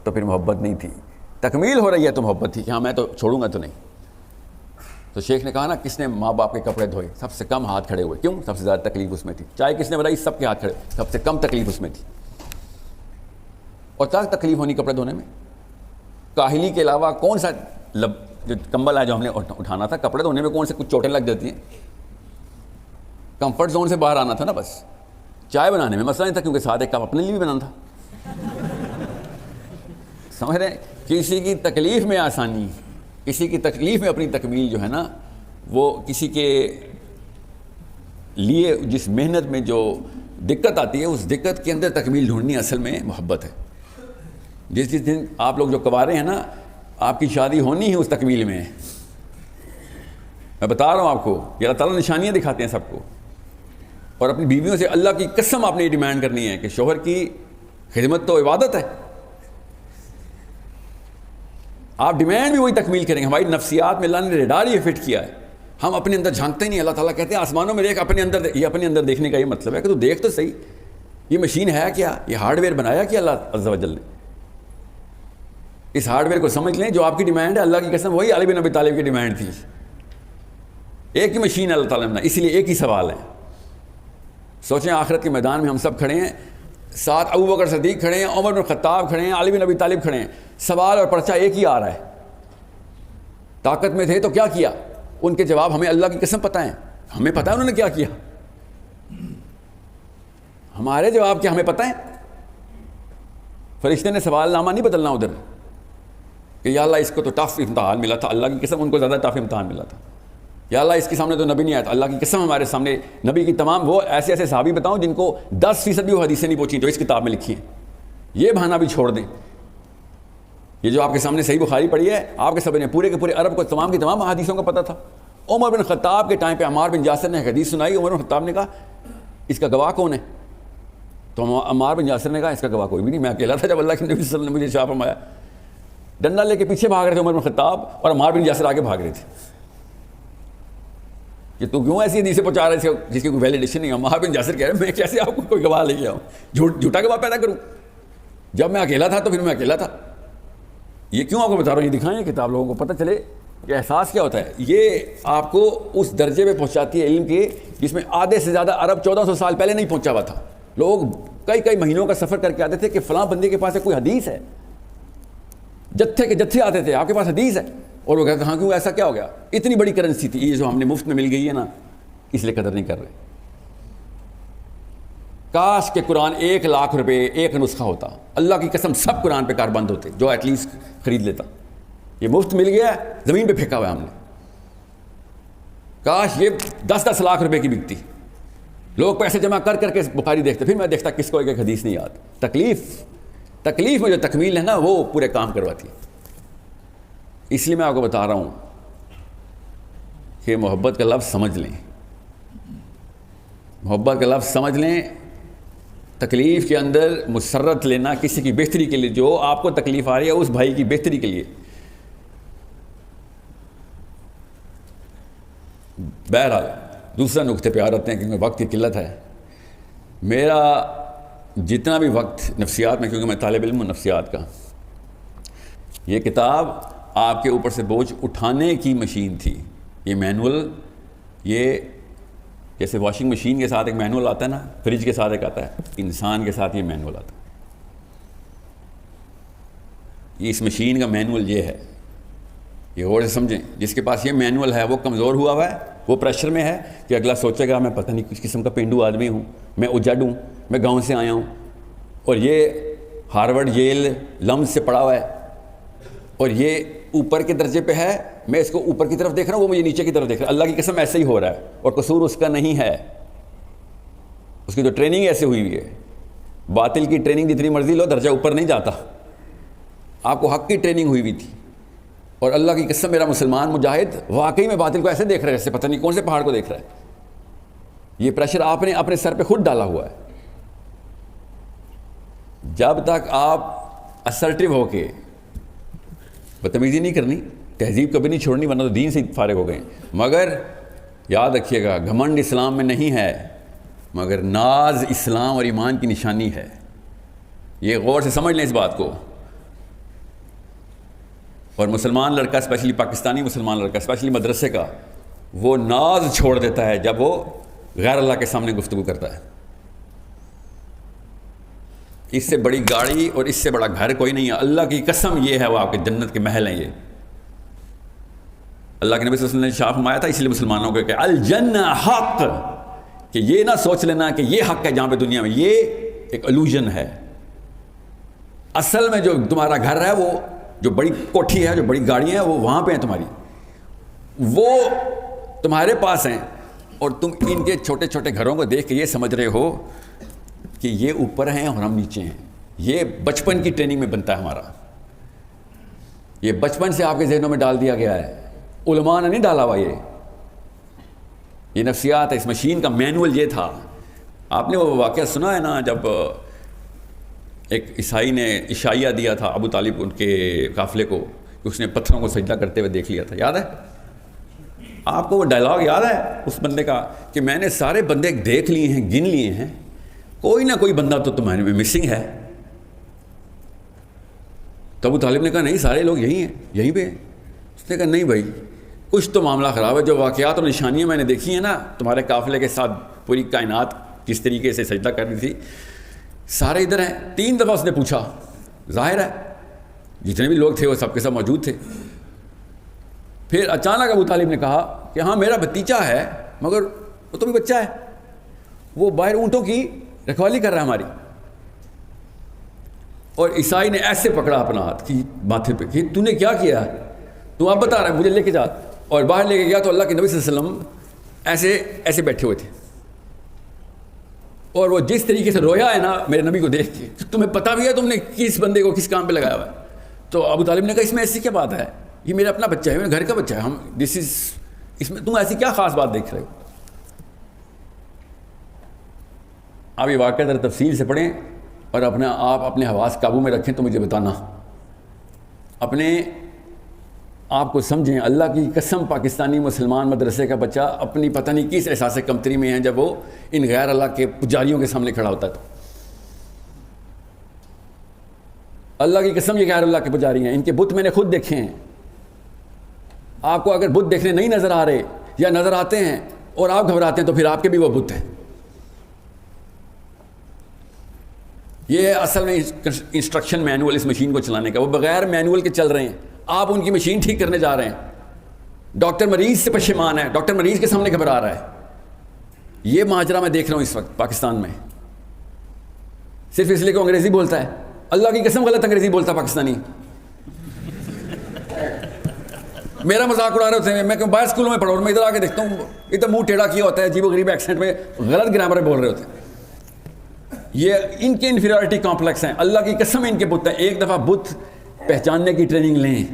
تو پھر محبت نہیں تھی، تکمیل ہو رہی ہے تو محبت تھی کہ ہاں میں تو چھوڑوں گا تو نہیں۔ تو شیخ نے کہا نا کس نے ماں باپ کے کپڑے دھوئے، سب سے کم ہاتھ کھڑے ہوئے، کیوں؟ سب سے زیادہ تکلیف اس میں تھی۔ چائے کس نے بنائی، سب کے ہاتھ کھڑے، سب سے کم تکلیف اس میں تھی۔ اور کیا تکلیف ہونی کپڑے دھونے میں؟ کاہلی کے علاوہ کون سا جو کمبل ہے جو ہم نے اٹھانا تھا، کپڑے دھونے میں کون سے کچھ چوٹیں لگ جاتی ہیں؟ کمفرٹ زون سے باہر آنا تھا نا بس۔ چائے بنانے میں مسئلہ نہیں تھا کیونکہ ساتھ ایک کپ اپنے لیے بھی بنانا تھا۔ سمجھ رہے ہیں؟ کسی کی تکلیف میں آسانی، کسی کی تکلیف میں اپنی تکمیل جو ہے نا، وہ کسی کے لیے جس محنت میں جو دقت آتی ہے اس دقت کے اندر تکمیل ڈھونڈنی اصل میں محبت ہے۔ جس دن آپ لوگ جو کوارے ہیں نا، آپ کی شادی ہونی ہی اس تکمیل میں ہے۔ میں بتا رہا ہوں آپ کو، یہ اللہ تعالیٰ نشانیاں دکھاتے ہیں سب کو، اور اپنی بیویوں سے اللہ کی قسم آپ نے یہ ڈیمانڈ کرنی ہے کہ شوہر کی خدمت تو عبادت ہے، آپ ڈیمانڈ بھی وہی تکمیل کریں گے۔ ہماری نفسیات میں اللہ نے ریڈار یہ فٹ کیا ہے، ہم اپنے اندر جھانکتے ہی نہیں۔ اللہ تعالیٰ کہتے ہیں آسمانوں میں دیکھ، اپنے اندر یہ اپنے اندر دیکھنے کا یہ مطلب ہے کہ تو دیکھ تو صحیح، یہ مشین ہے کیا، یہ ہارڈ ویئر بنایا کیا اللہ عز و جل نے۔ اس ہارڈ ویئر کو سمجھ لیں، جو آپ کی ڈیمانڈ ہے اللہ کی قسم وہی علی بن ابی طالب کی ڈیمانڈ تھی۔ ایک ہی مشین ہے اللہ تعالیٰ نے، اسی لیے ایک ہی سوال ہے۔ سوچیں آخرت کے میدان میں ہم سب کھڑے ہیں، ساتھ ابو بکر صدیق کھڑے ہیں، عمر بن خطاب کھڑے ہیں، علی بن ابی طالب کھڑے ہیں، سوال اور پرچہ ایک ہی آ رہا ہے۔ طاقت میں تھے تو کیا کیا؟ ان کے جواب ہمیں اللہ کی قسم پتہ ہیں، ہمیں پتہ ہے انہوں نے کیا کیا، ہمارے جواب کیا ہمیں پتہ ہے۔ فرشتے نے سوال نامہ نہیں بدلنا ادھر کہ یا اللہ اس کو تو ٹف امتحان ملا تھا، اللہ کی قسم ان کو زیادہ ٹف امتحان ملا تھا۔ یا اللہ اس کے سامنے تو نبی نہیں آیا تھا، اللہ کی قسم ہمارے سامنے نبی کی تمام وہ ایسے ایسے صحابی بتاؤں جن کو 10% بھی وہ حدیثیں نہیں پہنچیں جو اس کتاب میں لکھی ہیں، یہ بہانہ بھی چھوڑ دیں۔ یہ جو آپ کے سامنے صحیح بخاری پڑھی ہے، آپ کے سب نے پورے کے پورے عرب کو تمام کی تمام حدیثوں کا پتہ تھا۔ عمر بن خطاب کے ٹائم پہ عمار بن یاسر نے حدیث سنائی، عمر بن خطاب نے کہا اس کا گواہ کون ہے؟ تو عمار بن یاسر نے کہا اس کا گواہ کوئی بھی نہیں، میں اکیلا تھا جب اللہ کے نبی صلی اللہ علیہ وسلم نے مجھے ارشاد فرمایا۔ ڈنڈا لے کے پیچھے بھاگ رہے تھے عمر بن خطاب اور عمار بن یاسر آگے بھاگ رہے تھے کہ تو کیوں ایسی حدیثیں پہنچا رہے تھے جس کی کوئی ویلیڈیشن نہیں ہے۔ عمار بن یاسر کہہ رہے میں کیسے آپ کو کوئی گواہ لے کے آؤں، جھوٹا گواہ پیدا کروں؟ جب میں اکیلا تھا تو پھر میں اکیلا تھا۔ یہ کیوں آپ کو بتا رہا ہوں، یہ دکھائیں کتاب لوگوں کو پتہ چلے کہ احساس کیا ہوتا ہے۔ یہ آپ کو اس درجے پہ پہنچاتی ہے علم کے جس میں آدھے سے زیادہ عرب 1400 سال پہلے نہیں پہنچا ہوا تھا۔ لوگ کئی کئی مہینوں کا سفر کر کے آتے تھے کہ فلاں بندے کے پاس کوئی حدیث ہے، جتھے کے جتھے آتے تھے، آپ کے پاس حدیث ہے، اور وہ کہتے ہاں کیوں ایسا کیا ہو گیا؟ اتنی بڑی کرنسی تھی یہ جو ہم نے مفت میں مل گئی ہے نا، اس لیے قدر نہیں کر رہے۔ کاش کہ قرآن 1,00,000 روپے ایک نسخہ ہوتا، اللہ کی قسم سب قرآن پہ کاربند ہوتے جو ایٹ لیسٹ خرید لیتا۔ یہ مفت مل گیا ہے، زمین پہ پھینکا ہوا ہے ہم نے، کاش یہ 10-10 لاکھ روپے کی بکتی۔ لوگ پیسے جمع کر کر کے بخاری دیکھتے، پھر میں دیکھتا کس کو ایک حدیث نہیں یاد۔ تکلیف میں جو تکمیل ہے نا وہ پورے کام کرواتی ہے۔ اس لیے میں آپ کو بتا رہا ہوں کہ محبت کا لفظ سمجھ لیں، محبت کا لفظ سمجھ لیں۔ تکلیف کے اندر مسرت لینا کسی کی بہتری کے لیے، جو آپ کو تکلیف آ رہی ہے اس بھائی کی بہتری کے لیے۔ بہرحال دوسرا نقطے پہ آ رہتے ہیں کیونکہ وقت کی قلت ہے۔ میرا جتنا بھی وقت نفسیات میں، کیونکہ میں طالب علم ہوں نفسیات کا، یہ کتاب آپ کے اوپر سے بوجھ اٹھانے کی مشین تھی۔ یہ مینول، یہ جیسے واشنگ مشین کے ساتھ ایک مینول آتا ہے نا، فریج کے ساتھ ایک آتا ہے، انسان کے ساتھ یہ مینول آتا ہے۔ اس مشین کا مینول یہ ہے، یہ غور سے سمجھیں۔ جس کے پاس یہ مینول ہے وہ کمزور ہوا ہے، وہ پریشر میں ہے کہ اگلا سوچے گا میں پتہ نہیں کس قسم کا پینڈو آدمی ہوں، میں اجڑ ہوں، میں گاؤں سے آیا ہوں، اور یہ ہارورڈ ییل لمز سے پڑھا ہوا ہے، اور یہ اوپر کے درجے پہ ہے، میں اس کو اوپر کی طرف دیکھ رہا ہوں، وہ مجھے نیچے کی طرف دیکھ رہا ہے۔ اللہ کی قسم ایسے ہی ہو رہا ہے، اور قصور اس کا نہیں ہے، اس کی تو ٹریننگ ایسے ہوئی ہوئی ہے۔ باطل کی ٹریننگ جتنی مرضی لو، درجہ اوپر نہیں جاتا۔ آپ کو حق کی ٹریننگ ہوئی ہوئی تھی، اور اللہ کی قسم میرا مسلمان مجاہد واقعی میں باطل کو ایسے دیکھ رہا ہے جیسے پتہ نہیں کون سے پہاڑ کو دیکھ رہا ہے۔ یہ پریشر آپ نے اپنے سر پہ خود ڈالا ہوا ہے۔ جب تک آپ اسرٹیو ہو کے، بدتمیزی نہیں کرنی، تہذیب کبھی نہیں چھوڑنی ورنہ تو دین سے فارغ ہو گئے، مگر یاد رکھیے گا گھمنڈ اسلام میں نہیں ہے، مگر ناز اسلام اور ایمان کی نشانی ہے۔ یہ غور سے سمجھ لیں اس بات کو۔ اور مسلمان لڑکا، اسپیشلی پاکستانی مسلمان لڑکا، اسپیشلی مدرسے کا، وہ ناز چھوڑ دیتا ہے جب وہ غیر اللہ کے سامنے گفتگو کرتا ہے۔ اس سے بڑی گاڑی اور اس سے بڑا گھر کوئی نہیں ہے، اللہ کی قسم یہ ہے وہ آپ کے جنت کے محل ہیں۔ یہ اللہ کے نبی صلی اللہ علیہ وسلم نے شاہ فرمایا تھا، اس لیے مسلمانوں کو کہ الجنہ حق، کہ یہ نہ سوچ لینا کہ یہ حق ہے جہاں پہ دنیا میں، یہ ایک الوژن ہے۔ اصل میں جو تمہارا گھر ہے، وہ جو بڑی کوٹھی ہے، جو بڑی گاڑیاں ہیں، وہ وہاں پہ ہیں تمہاری، وہ تمہارے پاس ہیں، اور تم ان کے چھوٹے چھوٹے گھروں کو دیکھ کے یہ سمجھ رہے ہو کہ یہ اوپر ہیں اور ہم نیچے ہیں۔ یہ بچپن کی ٹریننگ میں بنتا ہے ہمارا، یہ بچپن سے آپ کے ذہنوں میں ڈال دیا گیا ہے، علماء نے نہیں ڈالا ہوا۔ یہ نفسیات ہے، اس مشین کا مینول یہ تھا۔ آپ نے وہ واقعہ سنا ہے نا، جب ایک عیسائی نے عشائیہ دیا تھا ابو طالب ان کے قافلے کو، کہ اس نے پتھروں کو سجدہ کرتے ہوئے دیکھ لیا تھا، یاد ہے آپ کو؟ وہ ڈائلاگ یاد ہے اس بندے کا کہ میں نے سارے بندے دیکھ لیے ہیں، گن لیے ہیں، کوئی نہ کوئی بندہ تو تمہارے میں مسنگ ہے۔ تو ابو طالب نے کہا نہیں، سارے لوگ یہی ہیں، یہیں پہ ہیں۔ اس نے کہا نہیں بھائی، کچھ تو معاملہ خراب ہے۔ جو واقعات اور نشانیاں میں نے دیکھی ہیں نا تمہارے قافلے کے ساتھ، پوری کائنات کس طریقے سے سجدہ کر رہی تھی، سارے ادھر ہیں۔ 3 دفعہ اس نے پوچھا، ظاہر ہے جتنے بھی لوگ تھے وہ سب کے سب موجود تھے۔ پھر اچانک ابو طالب نے کہا کہ ہاں میرا بھتیجا ہے، مگر وہ تو بھی بچہ ہے، وہ باہر اونٹوں کی رکھوالی کر رہا ہے ہماری۔ اور عیسائی نے ایسے پکڑا اپنا ہاتھ کہ ماتھے پہ کہ تو نے کیا کیا، تو اب بتا رہا ہے، مجھے لے کے جا۔ اور باہر لے کے گیا تو اللہ کے نبی صلی اللہ علیہ وسلم ایسے بیٹھے ہوئے تھے، اور وہ جس طریقے سے رویا ہے نا میرے نبی کو دیکھ کے، تمہیں پتہ بھی ہے تم نے کس بندے کو کس کام پہ لگایا ہوا ہے؟ تو ابو طالب نے کہا اس میں ایسی کیا بات ہے، یہ میرا اپنا بچہ ہے، میرے گھر کا بچہ ہے، اس میں تم ایسی کیا خاص بات دیکھ رہے ہو؟ آپ یہ واقعہ ذرا تفصیل سے پڑھیں اور آپ اپنے حواس قابو میں رکھیں تو مجھے بتانا، اپنے آپ کو سمجھیں۔ اللہ کی قسم پاکستانی مسلمان مدرسے کا بچہ اپنی پتہ نہیں کس احساس کمتری میں ہے جب وہ ان غیر اللہ کے پجاریوں کے سامنے کھڑا ہوتا ہے۔ تو اللہ کی قسم یہ غیر اللہ کے پجاری ہیں، ان کے بت میں نے خود دیکھے ہیں۔ آپ کو اگر بت دیکھنے نہیں نظر آ رہے یا نظر آتے ہیں اور آپ گھبراتے ہیں تو پھر آپ کے بھی وہ بت ہیں۔ یہ اصل میں انسٹرکشن مینول اس مشین کو چلانے کا. وہ بغیر مینول کے چل رہے ہیں, آپ ان کی مشین ٹھیک کرنے جا رہے ہیں. ڈاکٹر مریض سے پشیمان ہے, ڈاکٹر مریض کے سامنے گھبرا رہا ہے. یہ ماجرا میں دیکھ رہا ہوں اس وقت پاکستان میں, صرف اس لیے کہ انگریزی بولتا ہے. اللہ کی قسم غلط انگریزی بولتا پاکستانی. میرا مذاق اڑا رہے ہوتے ہیں. میں باہر اسکولوں میں پڑھا ہوں, میں ادھر آ کے دیکھتا ہوں ادھر منہ ٹیڑھا کیا ہوتا ہے, عجیب و غریب ایکسینٹ میں غلط گرامر بول رہے ہوتے ہیں. یہ ان کے انفیریورٹی کمپلیکس ہیں. اللہ کی قسم ان کے بت ہیں. ایک دفعہ بت پہچاننے کی ٹریننگ لیں.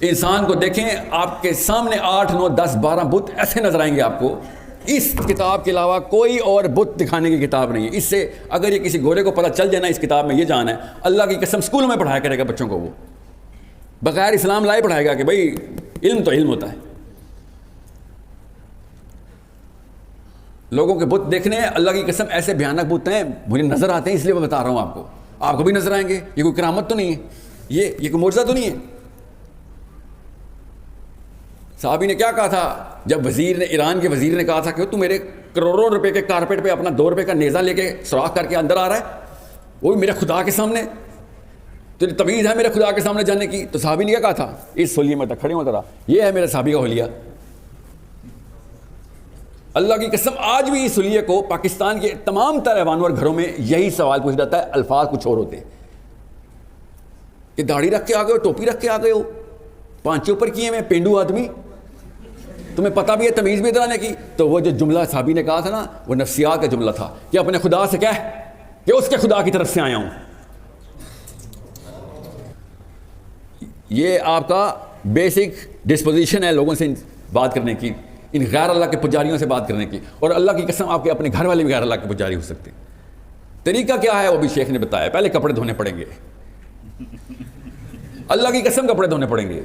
انسان کو دیکھیں, آپ کے سامنے 8 9 10 12 بت ایسے نظر آئیں گے آپ کو. اس کتاب کے علاوہ کوئی اور بت دکھانے کی کتاب نہیں ہے. اس سے اگر یہ کسی گورے کو پتہ چل جائے نا اس کتاب میں یہ جان ہے, اللہ کی قسم اسکولوں میں پڑھایا کرے گا بچوں کو. وہ بغیر اسلام لائے پڑھائے گا کہ بھائی علم تو علم ہوتا ہے. لوگوں کے بت دیکھنے ہیں, اللہ کی قسم ایسے بھیانک بت ہیں, مجھے نظر آتے ہیں اس لیے میں بتا رہا ہوں آپ کو. آپ کو بھی نظر آئیں گے. یہ کوئی کرامت تو نہیں ہے, یہ کوئی معجزہ تو نہیں ہے. صحابی نے کیا کہا تھا جب وزیر نے, ایران کے وزیر نے کہا تھا کہ تو میرے کروڑوں روپے کے کارپیٹ پہ اپنا 2 روپے کا نیزہ لے کے سوراخ کر کے اندر آ رہا ہے, وہ بھی میرے خدا کے سامنے, تیری تمیز ہے میرے خدا کے سامنے جانے کی. تو صحابی نے کیا کہا تھا, اس حلیے میں تک کھڑے ہوں ذرا, یہ ہے میرے صحابی کا حلیہ. اللہ کی قسم آج بھی اس حلیے کو پاکستان کے تمام تر ایوانوں اور گھروں میں یہی سوال پوچھا جاتا ہے, الفاظ کچھ اور ہوتے ہیں کہ داڑھی رکھ کے آ گئے ہو, ٹوپی رکھ کے آ گئے ہو, پانچے اوپر کیے میں, پینڈو آدمی, تمہیں پتہ بھی ہے تمیز بھی ادھر آنے کی. تو وہ جو جملہ صحابی نے کہا تھا نا, وہ نفسیات کا جملہ تھا کہ اپنے خدا سے کہہ کہ اس کے خدا کی طرف سے آیا ہوں. یہ آپ کا بیسک ڈسپوزیشن ہے لوگوں سے بات کرنے کی, ان غیر اللہ کے پجاریوں سے بات کرنے کی. اور اللہ کی قسم آپ کے اپنے گھر والے بھی غیر اللہ کے پجاری ہو سکتے ہیں. طریقہ کیا ہے وہ بھی شیخ نے بتایا. پہلے کپڑے دھونے پڑیں گے, اللہ کی قسم کپڑے دھونے پڑیں گے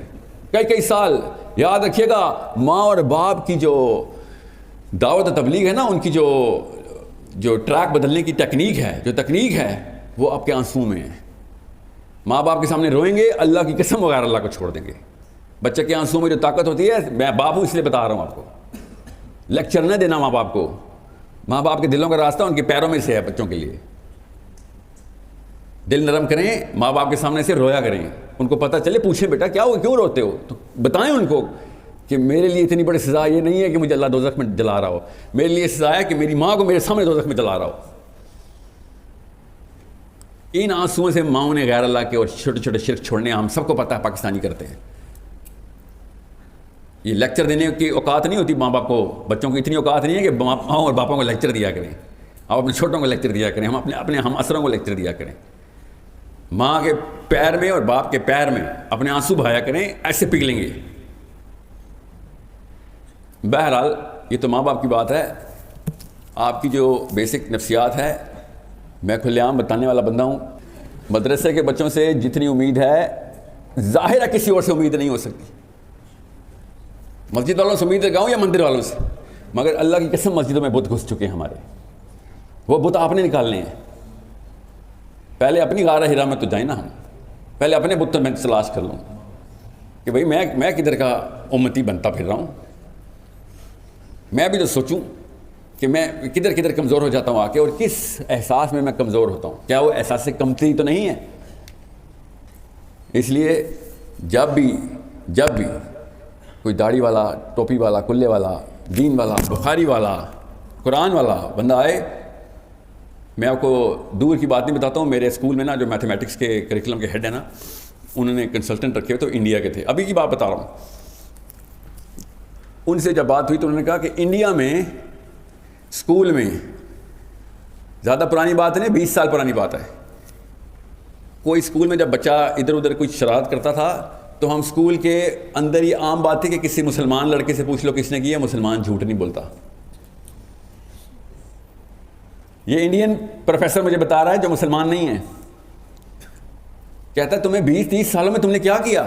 کئی سال. یاد رکھیے گا, ماں اور باپ کی جو دعوت و تبلیغ ہے نا, ان کی جو ٹریک بدلنے کی ٹیکنیک ہے وہ آپ کے آنسو میں ہے. ماں باپ کے سامنے روئیں گے, اللہ کی قسم وغیرہ اللہ کو چھوڑ دیں گے. بچے کے آنسو میں جو طاقت ہوتی ہے, میں باپ ہوں اس لیے بتا رہا ہوں آپ کو, لیکچر نہ دینا ماں باپ کو. ماں باپ کے دلوں کا راستہ ان کے پیروں میں سے ہے. بچوں کے لیے دل نرم کریں, ماں باپ کے سامنے سے رویا کریں, ان کو پتہ چلے, پوچھیں بیٹا کیا ہو, کیوں روتے ہو, تو بتائیں ان کو کہ میرے لیے اتنی بڑی سزا یہ نہیں ہے کہ مجھے اللہ دوزخ میں جلا رہا ہو, میرے لیے سزا ہے کہ میری ماں کو میرے سامنے دوزخ میں جلا رہا ہو. ان آنسوؤں سے ماؤں نے غیر اللہ کے اور چھوٹے چھوٹے شرک چھوڑنے ہم سب کو پتہ ہے پاکستانی کرتے ہیں. یہ لیکچر دینے کی اوقات نہیں ہوتی ماں باپ کو, بچوں کو اتنی اوقات نہیں ہے کہ ماں اور باپوں کو لیکچر دیا کریں. آپ اپنے چھوٹوں کو لیکچر دیا کریں, ہم اپنے ہم اثروں کو لیکچر دیا کریں. ماں کے پیر میں اور باپ کے پیر میں اپنے آنسو بہایا کریں, ایسے پگھلیں گے. بہرحال یہ تو ماں باپ کی بات ہے. آپ کی جو بیسک نفسیات ہے, میں کھلے عام بتانے والا بندہ ہوں. مدرسے کے بچوں سے جتنی امید ہے, ظاہر ہے کسی اور سے امید نہیں ہو سکتی. مسجد والوں سے امید لگاؤں یا مندر والوں سے, مگر اللہ کی قسم مسجدوں میں بت گھس چکے ہیں ہمارے. وہ بت آپ نے نکالنے ہیں. پہلے اپنی غارہ ہرا میں تو جائیں نا, ہم پہلے اپنے بت میں تلاش کر لوں کہ بھئی میں کدھر کا امتی بنتا پھر رہا ہوں. میں بھی تو سوچوں کہ میں کدھر کمزور ہو جاتا ہوں آ کے, اور کس احساس میں کمزور ہوتا ہوں. کیا وہ احساس کمتری تو نہیں ہے؟ اس لیے جب بھی کوئی داڑھی والا, ٹوپی والا, کلے والا, دین والا, بخاری والا, قرآن والا بندہ آئے, میں آپ کو دور کی بات نہیں بتاتا ہوں. میرے اسکول میں نا جو میتھمیٹکس کے کریکولم کے ہیڈ ہیں نا, انہوں نے کنسلٹنٹ رکھے ہوئے تو انڈیا کے تھے. ابھی کی بات بتا رہا ہوں. ان سے جب بات ہوئی تو انہوں نے کہا کہ انڈیا میں اسکول میں, زیادہ پرانی بات نہیں, 20 سال پرانی بات ہے, کوئی اسکول میں جب بچہ ادھر ادھر کچھ شرارت کرتا تھا تو ہم اسکول کے اندر یہ عام بات تھی کہ کسی مسلمان لڑکے سے پوچھ لو کس نے کیا, مسلمان جھوٹ نہیں بولتا. یہ انڈین پروفیسر مجھے بتا رہا ہے جو مسلمان نہیں ہے. کہتا ہے تمہیں 20-30 سالوں میں تم نے کیا کیا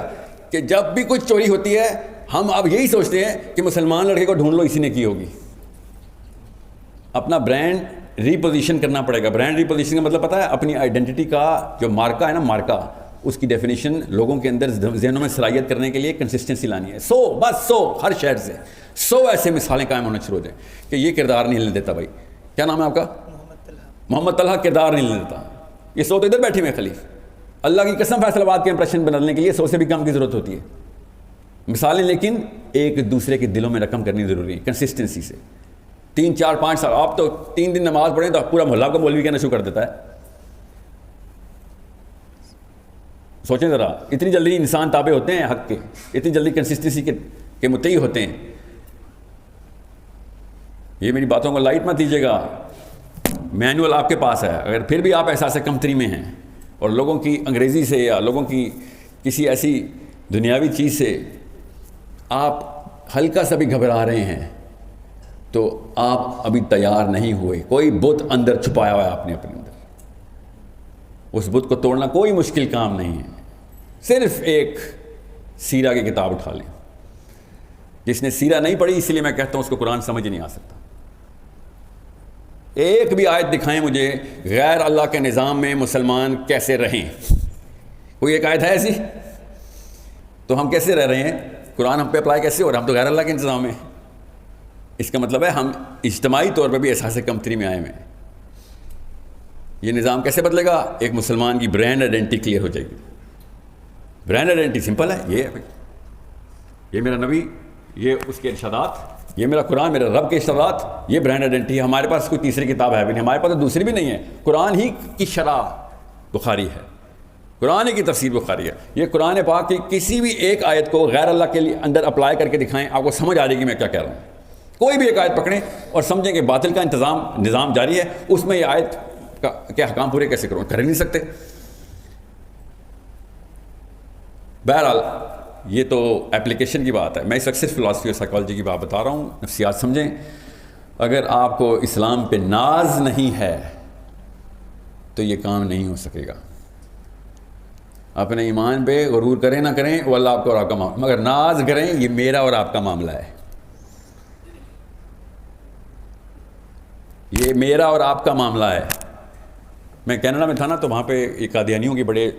کہ جب بھی کوئی چوری ہوتی ہے ہم اب یہی سوچتے ہیں کہ مسلمان لڑکے کو ڈھونڈ لو, اسی نے کی ہوگی. اپنا برانڈ ریپوزیشن کرنا پڑے گا. برانڈ ریپوزیشن کا مطلب پتہ ہے, اپنی آئیڈینٹی کا جو مارکا ہے نا, مارکا, اس کی ڈیفینیشن لوگوں کے اندر ذہنوں میں صلاحیت کرنے کے لیے کنسسٹنسی لانی ہے. 100 ہر شہر سے 100 ایسے مثالیں قائم ہونا شروع ہو جائیں کہ یہ کردار نہیں ہلنے دیتا. بھائی کیا نام ہے آپ کا؟ محمد طلحہ کردار نہیں ہلنے دیتا. یہ 100 تو ادھر بیٹھے ہوئے خلیف. اللہ کی قسم فیصل آباد کے امپریشن بدلنے کے لیے 100 سے بھی کم کی ضرورت ہوتی ہے. مثالیں لیکن ایک دوسرے کے دلوں میں رقم کرنی ضروری ہے کنسسٹنسی سے. 3 4 5 سال آپ تو 3 دن نماز پڑھیں تو پورا محلہ کا مولوی کہنا شروع کر دیتا ہے. سوچیں ذرا, اتنی جلدی انسان تابع ہوتے ہیں حق کے, اتنی جلدی کنسسٹنسی کے متعی ہوتے ہیں. یہ میری باتوں کو لائٹ مت دیجیے گا, مینول آپ کے پاس ہے. اگر پھر بھی آپ احساس کمتری میں ہیں اور لوگوں کی انگریزی سے یا لوگوں کی کسی ایسی دنیاوی چیز سے آپ ہلکا سا بھی گھبرا رہے ہیں تو آپ ابھی تیار نہیں ہوئے. کوئی بت اندر چھپایا ہوا ہے آپ نے اپنے اندر, اس بت کو توڑنا کوئی مشکل کام نہیں ہے. صرف ایک سیرہ کی کتاب اٹھا لیں. جس نے سیرہ نہیں پڑھی اس لیے میں کہتا ہوں اس کو قرآن سمجھ نہیں آ سکتا. ایک بھی آیت دکھائیں مجھے غیر اللہ کے نظام میں مسلمان کیسے رہیں. کوئی ایک آیت ہے ایسی؟ تو ہم کیسے رہ رہے ہیں؟ قرآن ہم پہ اپلائی کیسے ہو رہا ہے؟ ہم تو غیر اللہ کے انتظام میں. اس کا مطلب ہے ہم اجتماعی طور پر بھی احساس کمتری میں آئے ہوئے ہیں. یہ نظام کیسے بدلے گا؟ ایک مسلمان کی برانڈ آئیڈینٹی کلیئر ہو جائے گی. برانڈ آئیڈینٹی سمپل ہے, یہ ہے یہ میرا نبی, یہ اس کے ارشادات, یہ میرا قرآن, میرے رب کے ارشادات, یہ برانڈ آئیڈینٹی ہے. ہمارے پاس کوئی تیسری کتاب ہے بھی نہیں, ہمارے پاس تو دوسری بھی نہیں ہے. قرآن ہی کی شرح بخاری ہے, قرآن کی تفسیر بخاری ہے. یہ قرآن پاک کی کسی بھی ایک آیت کو غیر اللہ کے لیے اندر اپلائی کر کے دکھائیں, آپ کو سمجھ آ جائے گی میں کیا کہہ رہا ہوں. کوئی بھی ایک آیت پکڑیں اور سمجھیں کہ باطل کا نظام جاری ہے, اس میں یہ آیت کے حکام پورے کیسے کروں؟ کر ہی نہیں سکتے. بہرحال یہ تو اپلیکیشن کی بات ہے. میں اس وقت صرف فلاسفی اور سائیکالوجی کی بات بتا رہا ہوں, نفسیات سمجھیں. اگر آپ کو اسلام پہ ناز نہیں ہے تو یہ کام نہیں ہو سکے گا. اپنے ایمان پہ غرور کریں نہ کریں وہ اللہ آپ کو اور آپ کا معاملہ, مگر ناز کریں یہ میرا اور آپ کا معاملہ ہے. یہ میرا اور آپ کا معاملہ ہے. میں کینیڈا میں تھا نا, تو وہاں پہ یہ قادیانیوں کی بڑے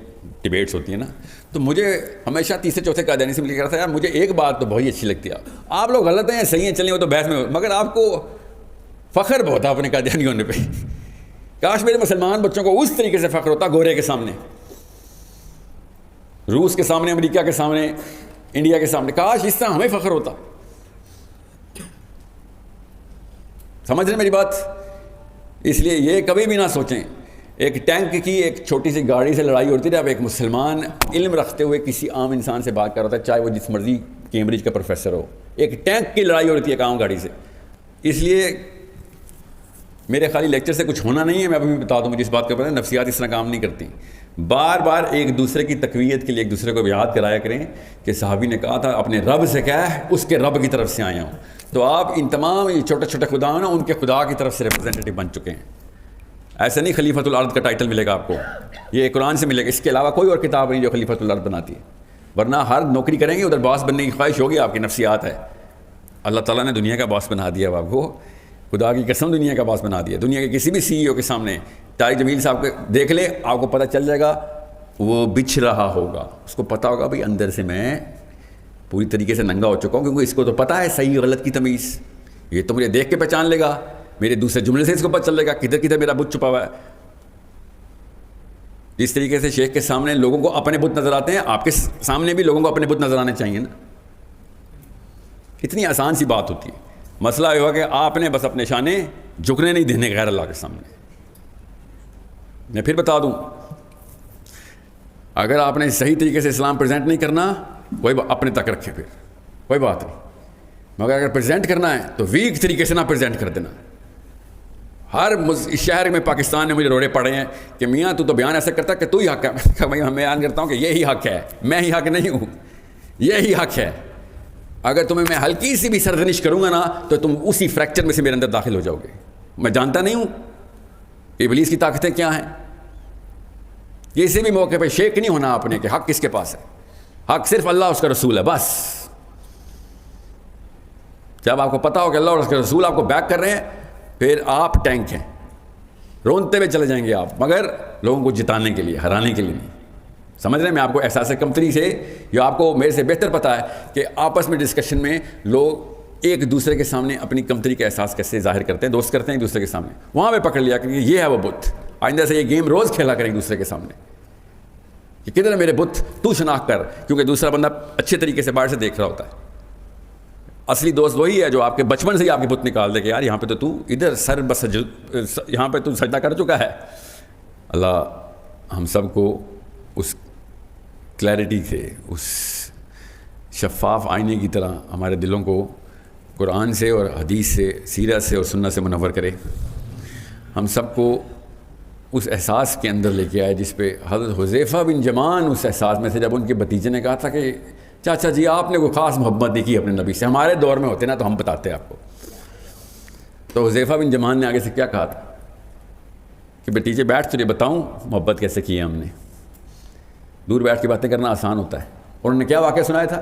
ڈیبیٹس ہوتی ہیں نا, تو مجھے ہمیشہ تیسرے چوتھے قادیانی سے مل کے رہا تھا, یار مجھے ایک بات تو بہت اچھی لگتی ہے, آپ لوگ غلط ہیں صحیح ہیں چلیں وہ تو بحث میں, مگر آپ کو فخر بہت تھا اپنے قادیانی ہونے پہ. کاش میرے مسلمان بچوں کو اس طریقے سے فخر ہوتا, گورے کے سامنے, روس کے سامنے, امریکہ کے سامنے, انڈیا کے سامنے. کاش اس طرح ہمیں فخر ہوتا. سمجھ رہے میری بات؟ اس لیے یہ کبھی بھی نہ سوچیں ایک ٹینک کی ایک چھوٹی سی گاڑی سے لڑائی ہوتی ہے. اب ایک مسلمان علم رکھتے ہوئے کسی عام انسان سے بات کر رہا تھا, چاہے وہ جس مرضی کیمبرج کا پروفیسر ہو, ایک ٹینک کی لڑائی ہوتی ہے ایک عام گاڑی سے. اس لیے میرے خالی لیکچر سے کچھ ہونا نہیں ہے. میں ابھی بتا دوں, مجھے اس بات کا پتہ ہے نفسیات اس طرح کام نہیں کرتی. بار بار ایک دوسرے کی تقویت کے لیے ایک دوسرے کو یاد کرایا کریں کہ صحابی نے کہا تھا اپنے رب سے کیا ہے, اس کے رب کی طرف سے آیا ہوں. تو آپ ان تمام چھوٹے چھوٹے خدا ہیں نا, ان کے خدا کی طرف سے ریپرزینٹیٹو بن چکے ہیں. ایسا نہیں خلیفۃ الارض کا ٹائٹل ملے گا آپ کو, یہ قرآن سے ملے گا. اس کے علاوہ کوئی اور کتاب نہیں جو خلیفۃ الارض بناتی ہے. ورنہ ہر نوکری کریں گے ادھر باس بننے کی خواہش ہوگی, آپ کی نفسیات ہے. اللہ تعالیٰ نے دنیا کا باس بنا دیا آپ کو, خدا کی قسم دنیا کا باس بنا دیا. دنیا کے کسی بھی سی ای او کے سامنے طارق جمیل صاحب کو دیکھ لیں, آپ کو پتہ چل جائے گا وہ بچھ رہا ہوگا. اس کو پتہ ہوگا بھائی اندر سے میں پوری طریقے سے ننگا ہو چکا ہوں, کیونکہ اس کو تو پتہ ہے صحیح غلط کی تمیز. یہ تو مجھے دیکھ کے پہچان لے گا, میرے دوسرے جملے سے اس کو پتہ چل جائے گا کدھر کدھر میرا بت چھپا ہوا ہے. جس طریقے سے شیخ کے سامنے لوگوں کو اپنے بت نظر آتے ہیں, آپ کے سامنے بھی لوگوں کو اپنے بت نظر آنے چاہیے نا. اتنی آسان سی بات ہوتی ہے. مسئلہ یہ ہوا کہ آپ نے بس اپنے شانے جھکنے نہیں دینے غیر اللہ کے سامنے. میں پھر بتا دوں, اگر آپ نے صحیح طریقے سے اسلام پریزنٹ نہیں کرنا, کوئی اپنے تک رکھے, پھر کوئی بات نہیں. مگر اگر پریزنٹ کرنا ہے تو ویک طریقے سے نہ پریزنٹ کر دینا. ہر شہر میں پاکستان نے مجھے روڑے پڑے ہیں کہ میاں تو بیان ایسا کرتا کہ تو ہی حق ہے. میں بیان کرتا ہوں کہ یہی حق ہے, میں ہی حق نہیں ہوں, یہی حق ہے. اگر تمہیں میں ہلکی سی بھی سرزنش کروں گا نا تو تم اسی فریکچر میں سے میرے اندر داخل ہو جاؤ گے. میں جانتا نہیں ہوں ابلیس کی طاقتیں کیا ہیں. کسی بھی موقع پہ شیک نہیں ہونا آپ نے کہ حق کس کے پاس ہے. حق صرف اللہ اس کا رسول ہے بس. جب آپ کو پتا ہو کہ اللہ اور اس کے رسول آپ کو بیک کر رہے ہیں, پھر آپ ٹینک ہیں, رونتے ہوئے چلے جائیں گے آپ, مگر لوگوں کو جتانے کے لیے, ہرانے کے لیے نہیں. سمجھ رہے ہیں؟ میں آپ کو احساس کمتری سے, جو آپ کو میرے سے بہتر پتا ہے کہ آپس میں ڈسکشن میں لوگ ایک دوسرے کے سامنے اپنی کمتری کا احساس کیسے ظاہر کرتے ہیں, دوست کرتے ہیں ایک دوسرے کے سامنے. وہاں پہ پکڑ لیا کہ یہ ہے وہ بت. آئندہ سے یہ گیم روز کھیلا کریں دوسرے کے سامنے کہ کدھر ہے میرے بت، تو شناخت کر، کیونکہ دوسرا بندہ اچھے طریقے سے باہر سے دیکھ رہا ہوتا ہے. اصلی دوست وہی ہے جو آپ کے بچپن سے ہی آپ کے بت نکال دے کہ یار یہاں پہ تو ادھر سر بس یہاں پہ تو سجدہ کر چکا ہے. اللہ ہم سب کو اس کلیئرٹی سے، اس شفاف آئینے کی طرح ہمارے دلوں کو قرآن سے اور حدیث سے، سیرت سے اور سنت سے منور کرے. ہم سب کو اس احساس کے اندر لے کے آئے جس پہ حضرت حذیفہ بن یمان اس احساس میں سے، جب ان کے بھتیجے نے کہا تھا کہ چاچا جی آپ نے کوئی خاص محبت نہیں کی اپنے نبی سے، ہمارے دور میں ہوتے نا تو ہم بتاتے آپ کو. تو حذیفہ بن یمان نے آگے سے کیا کہا تھا کہ بھتیجے بیٹھ تجھے بتاؤں محبت کیسے کی ہے ہم نے. دور بیٹھ کے باتیں کرنا آسان ہوتا ہے. اور انہوں نے کیا واقعہ سنایا تھا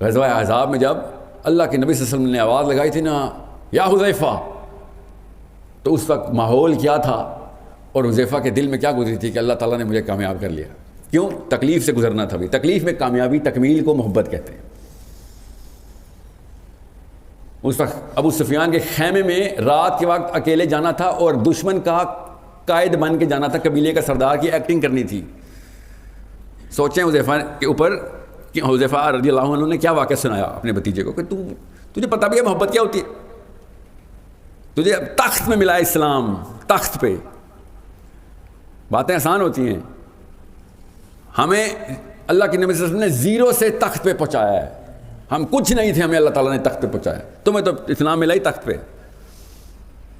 غزوہ احزاب میں، جب اللہ کے نبی صلی اللہ علیہ وسلم نے آواز لگائی تھی نا یا حذیفہ، تو اس وقت ماحول کیا تھا اور حذیفہ کے دل میں کیا گزری تھی کہ اللہ تعالیٰ نے مجھے کامیاب کر لیا. کیوں؟ تکلیف سے گزرنا تھا بھی. تکلیف میں کامیابی، تکمیل کو محبت کہتے ہیں. اس وقت ابو سفیان کے خیمے میں رات کے وقت اکیلے جانا تھا اور دشمن کا قائد بن کے جانا تھا، قبیلے کا سردار کی ایکٹنگ کرنی تھی. سوچیں حذیفہ کے اوپر کہ حذیفہ رضی اللہ عنہ نے کیا واقعہ سنایا اپنے بھتیجے کو کہ تجھے پتہ بھی ہے محبت کیا ہوتی ہے. تجھے تخت میں ملا اسلام، تخت پہ. باتیں آسان ہوتی ہیں. ہمیں اللہ کے نبی صلی اللہ علیہ وسلم نے زیرو سے تخت پہ پہنچایا ہے. ہم کچھ نہیں تھے، ہمیں اللہ تعالیٰ نے تخت پہ پہنچایا. تمہیں تو اسلام ملا ہی تخت پہ.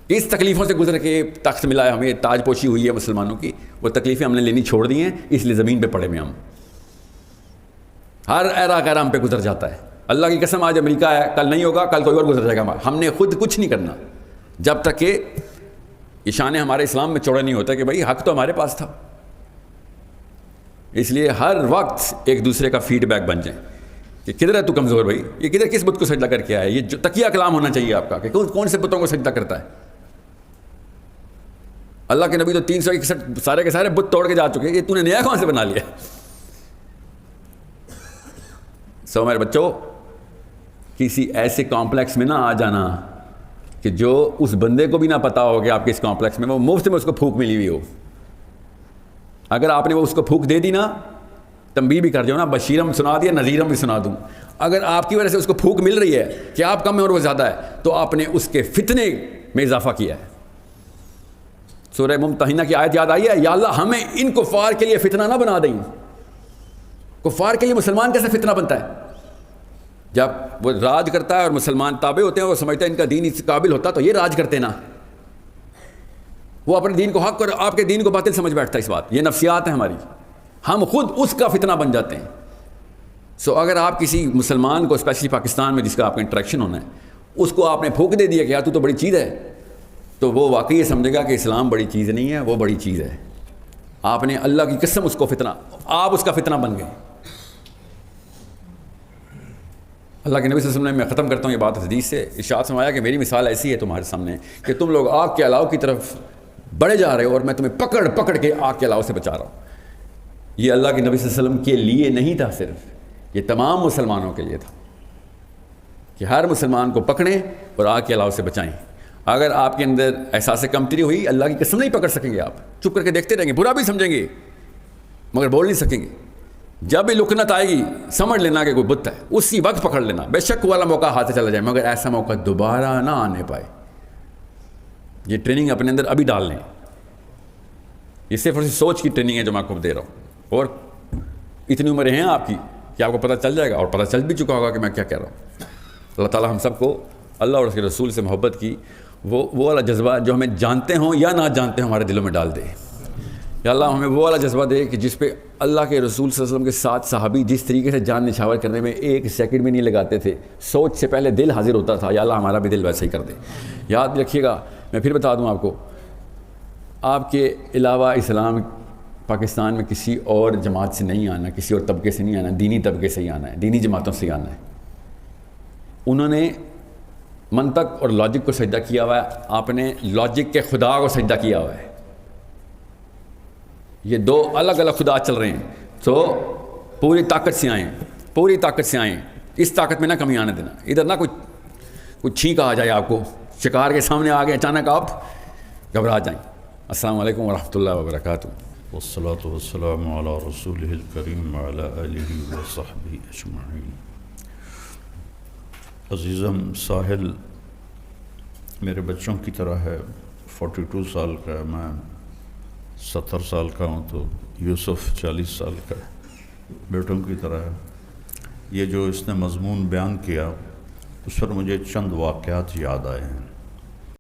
اس تکلیفوں سے گزر کے تخت ملا ہے، ہمیں تاج پوشی ہوئی ہے مسلمانوں کی. وہ تکلیفیں ہم نے لینی چھوڑ دی ہیں، اس لیے زمین پہ پڑے ہوئے ہم. ہر ایرا غیرہ ہم پہ گزر جاتا ہے. اللہ کی قسم آج امریکہ ہے، کل نہیں ہوگا، کل کوئی اور گزر جائے گا. ہم نے خود کچھ نہیں کرنا جب تک کہ اشانے ہمارے اسلام میں چوڑا نہیں ہوتا کہ بھائی حق تو ہمارے پاس تھا. اس لیے ہر وقت ایک دوسرے کا فیڈ بیک بن جائیں کہ کدھر ہے تو کمزور بھائی، یہ کدھر کس بت کو سجدہ کر کے آیا ہے. یہ جو تقیہ کلام ہونا چاہیے آپ کا کہ کون سے بتوں کو سجدہ کرتا ہے. اللہ کے نبی تو 361 سارے کے سارے بت توڑ کے جا چکے، یہ تو نے نیا کہاں سے بنا لیا. سو میرے بچوں، کسی ایسے کمپلیکس میں نہ آ جانا کہ جو اس بندے کو بھی نہ پتا ہو کہ آپ کے اس کمپلیکس میں وہ مفت میں اس کو پھونک ملی ہوئی ہو. اگر آپ نے وہ اس کو پھونک دے دی نا، تنبیہ بھی کر دو نا، بشیرم سنا دیا، نذیرم بھی سنا دوں. اگر آپ کی وجہ سے اس کو پھونک مل رہی ہے کہ آپ کم ہیں اور وہ زیادہ ہے، تو آپ نے اس کے فتنے میں اضافہ کیا ہے. سورہ ممتحنہ کی آیت یاد آئی ہے، یا اللہ ہمیں ان کفار کے لیے فتنہ نہ بنا دیں. کفار کے لیے مسلمان کیسے فتنہ بنتا ہے؟ جب وہ راج کرتا ہے اور مسلمان تابع ہوتے ہیں، وہ سمجھتے ہیں ان کا دین اس قابل ہوتا تو یہ راج کرتے نا. وہ اپنے دین کو حق اور آپ کے دین کو باطل سمجھ بیٹھتا ہے. اس بات یہ نفسیات ہیں ہماری، ہم خود اس کا فتنہ بن جاتے ہیں. سو اگر آپ کسی مسلمان کو، اسپیشلی پاکستان میں جس کا آپ کا انٹریکشن ہونا ہے، اس کو آپ نے پھونک دے دیا کہ یار تو بڑی چیز ہے، تو وہ واقعی یہ سمجھے گا کہ اسلام بڑی چیز نہیں ہے، وہ بڑی چیز ہے. آپ نے اللہ کی قسم اس کو فتنہ، آپ اس کا فتنہ بن گئے. اللہ کے نبی صلی اللہ علیہ وسلم نے، میں ختم کرتا ہوں یہ بات حدیث سے، ارشاد فرمایا کہ میری مثال ایسی ہے تمہارے سامنے کہ تم لوگ آگ کے الاؤ کی طرف بڑھے جا رہے ہو اور میں تمہیں پکڑ پکڑ کے آگ کے الاؤ سے بچا رہا ہوں. یہ اللہ کے نبی صلی اللہ علیہ وسلم کے لیے نہیں تھا صرف، یہ تمام مسلمانوں کے لیے تھا کہ ہر مسلمان کو پکڑیں اور آگ کے الاؤ سے بچائیں. اگر آپ کے اندر احساس کمتری ہوئی، اللہ کی قسم نہیں پکڑ سکیں گے. آپ چپ کر کے دیکھتے رہیں گے، برا بھی سمجھیں گے مگر بول نہیں سکیں گے. جب بھی لکنت آئے گی سمجھ لینا کہ کوئی بت ہے، اسی وقت پکڑ لینا. بے شک والا موقع ہاتھ سے چلا جائے مگر ایسا موقع دوبارہ نہ آنے پائے. یہ ٹریننگ اپنے اندر ابھی ڈال لیں. یہ صرف سوچ کی ٹریننگ ہے جو میں آپ کو دے رہا ہوں. اور اتنی عمریں ہیں آپ کی کہ آپ کو پتہ چل جائے گا، اور پتہ چل بھی چکا ہوگا کہ میں کیا کہہ رہا ہوں. اللہ تعالیٰ ہم سب کو اللہ اور اس کے رسول سے محبت کی وہ والا جذبہ جو ہمیں جانتے ہوں یا نہ جانتے ہوں ہمارے دلوں میں ڈال دے. یا اللہ ہمیں وہ والا جذبہ دے کہ جس پہ اللہ کے رسول صلی اللہ علیہ وسلم کے ساتھ صحابی جس طریقے سے جان نچھاور کرنے میں ایک سیکنڈ بھی نہیں لگاتے تھے، سوچ سے پہلے دل حاضر ہوتا تھا. یا اللہ ہمارا بھی دل ویسا ہی کر دے. یاد رکھیے گا، میں پھر بتا دوں آپ کو، آپ کے علاوہ اسلام پاکستان میں کسی اور جماعت سے نہیں آنا، کسی اور طبقے سے نہیں آنا، دینی طبقے سے ہی آنا ہے، دینی جماعتوں سے ہی آنا ہے. انہوں نے منطق اور لاجک کو سجدہ کیا ہوا ہے، آپ نے لاجک کے خدا کو سجدہ کیا ہوا ہے. یہ دو الگ الگ خدا چل رہے ہیں. تو پوری طاقت سے آئیں، پوری طاقت سے آئیں. اس طاقت میں نہ کمی آنے دینا. ادھر نہ کوئی چھینک آ جائے، آپ کو شکار کے سامنے آ گئے اچانک آپ گھبرا جائیں. السلام علیکم ورحمۃ اللہ وبرکاتہ. والصلاة والسلام علی رسولہ الکریم وعلی آلہ وصحبہ اجمعین. عزیزم ساحل میرے بچوں کی طرح ہے، 42 سال کا ہے، میں 70 سال کا ہوں، تو یوسف 40 سال کا ہے، بیٹوں کی طرح ہے. یہ جو اس نے مضمون بیان کیا اس پر مجھے چند واقعات یاد آئے ہیں.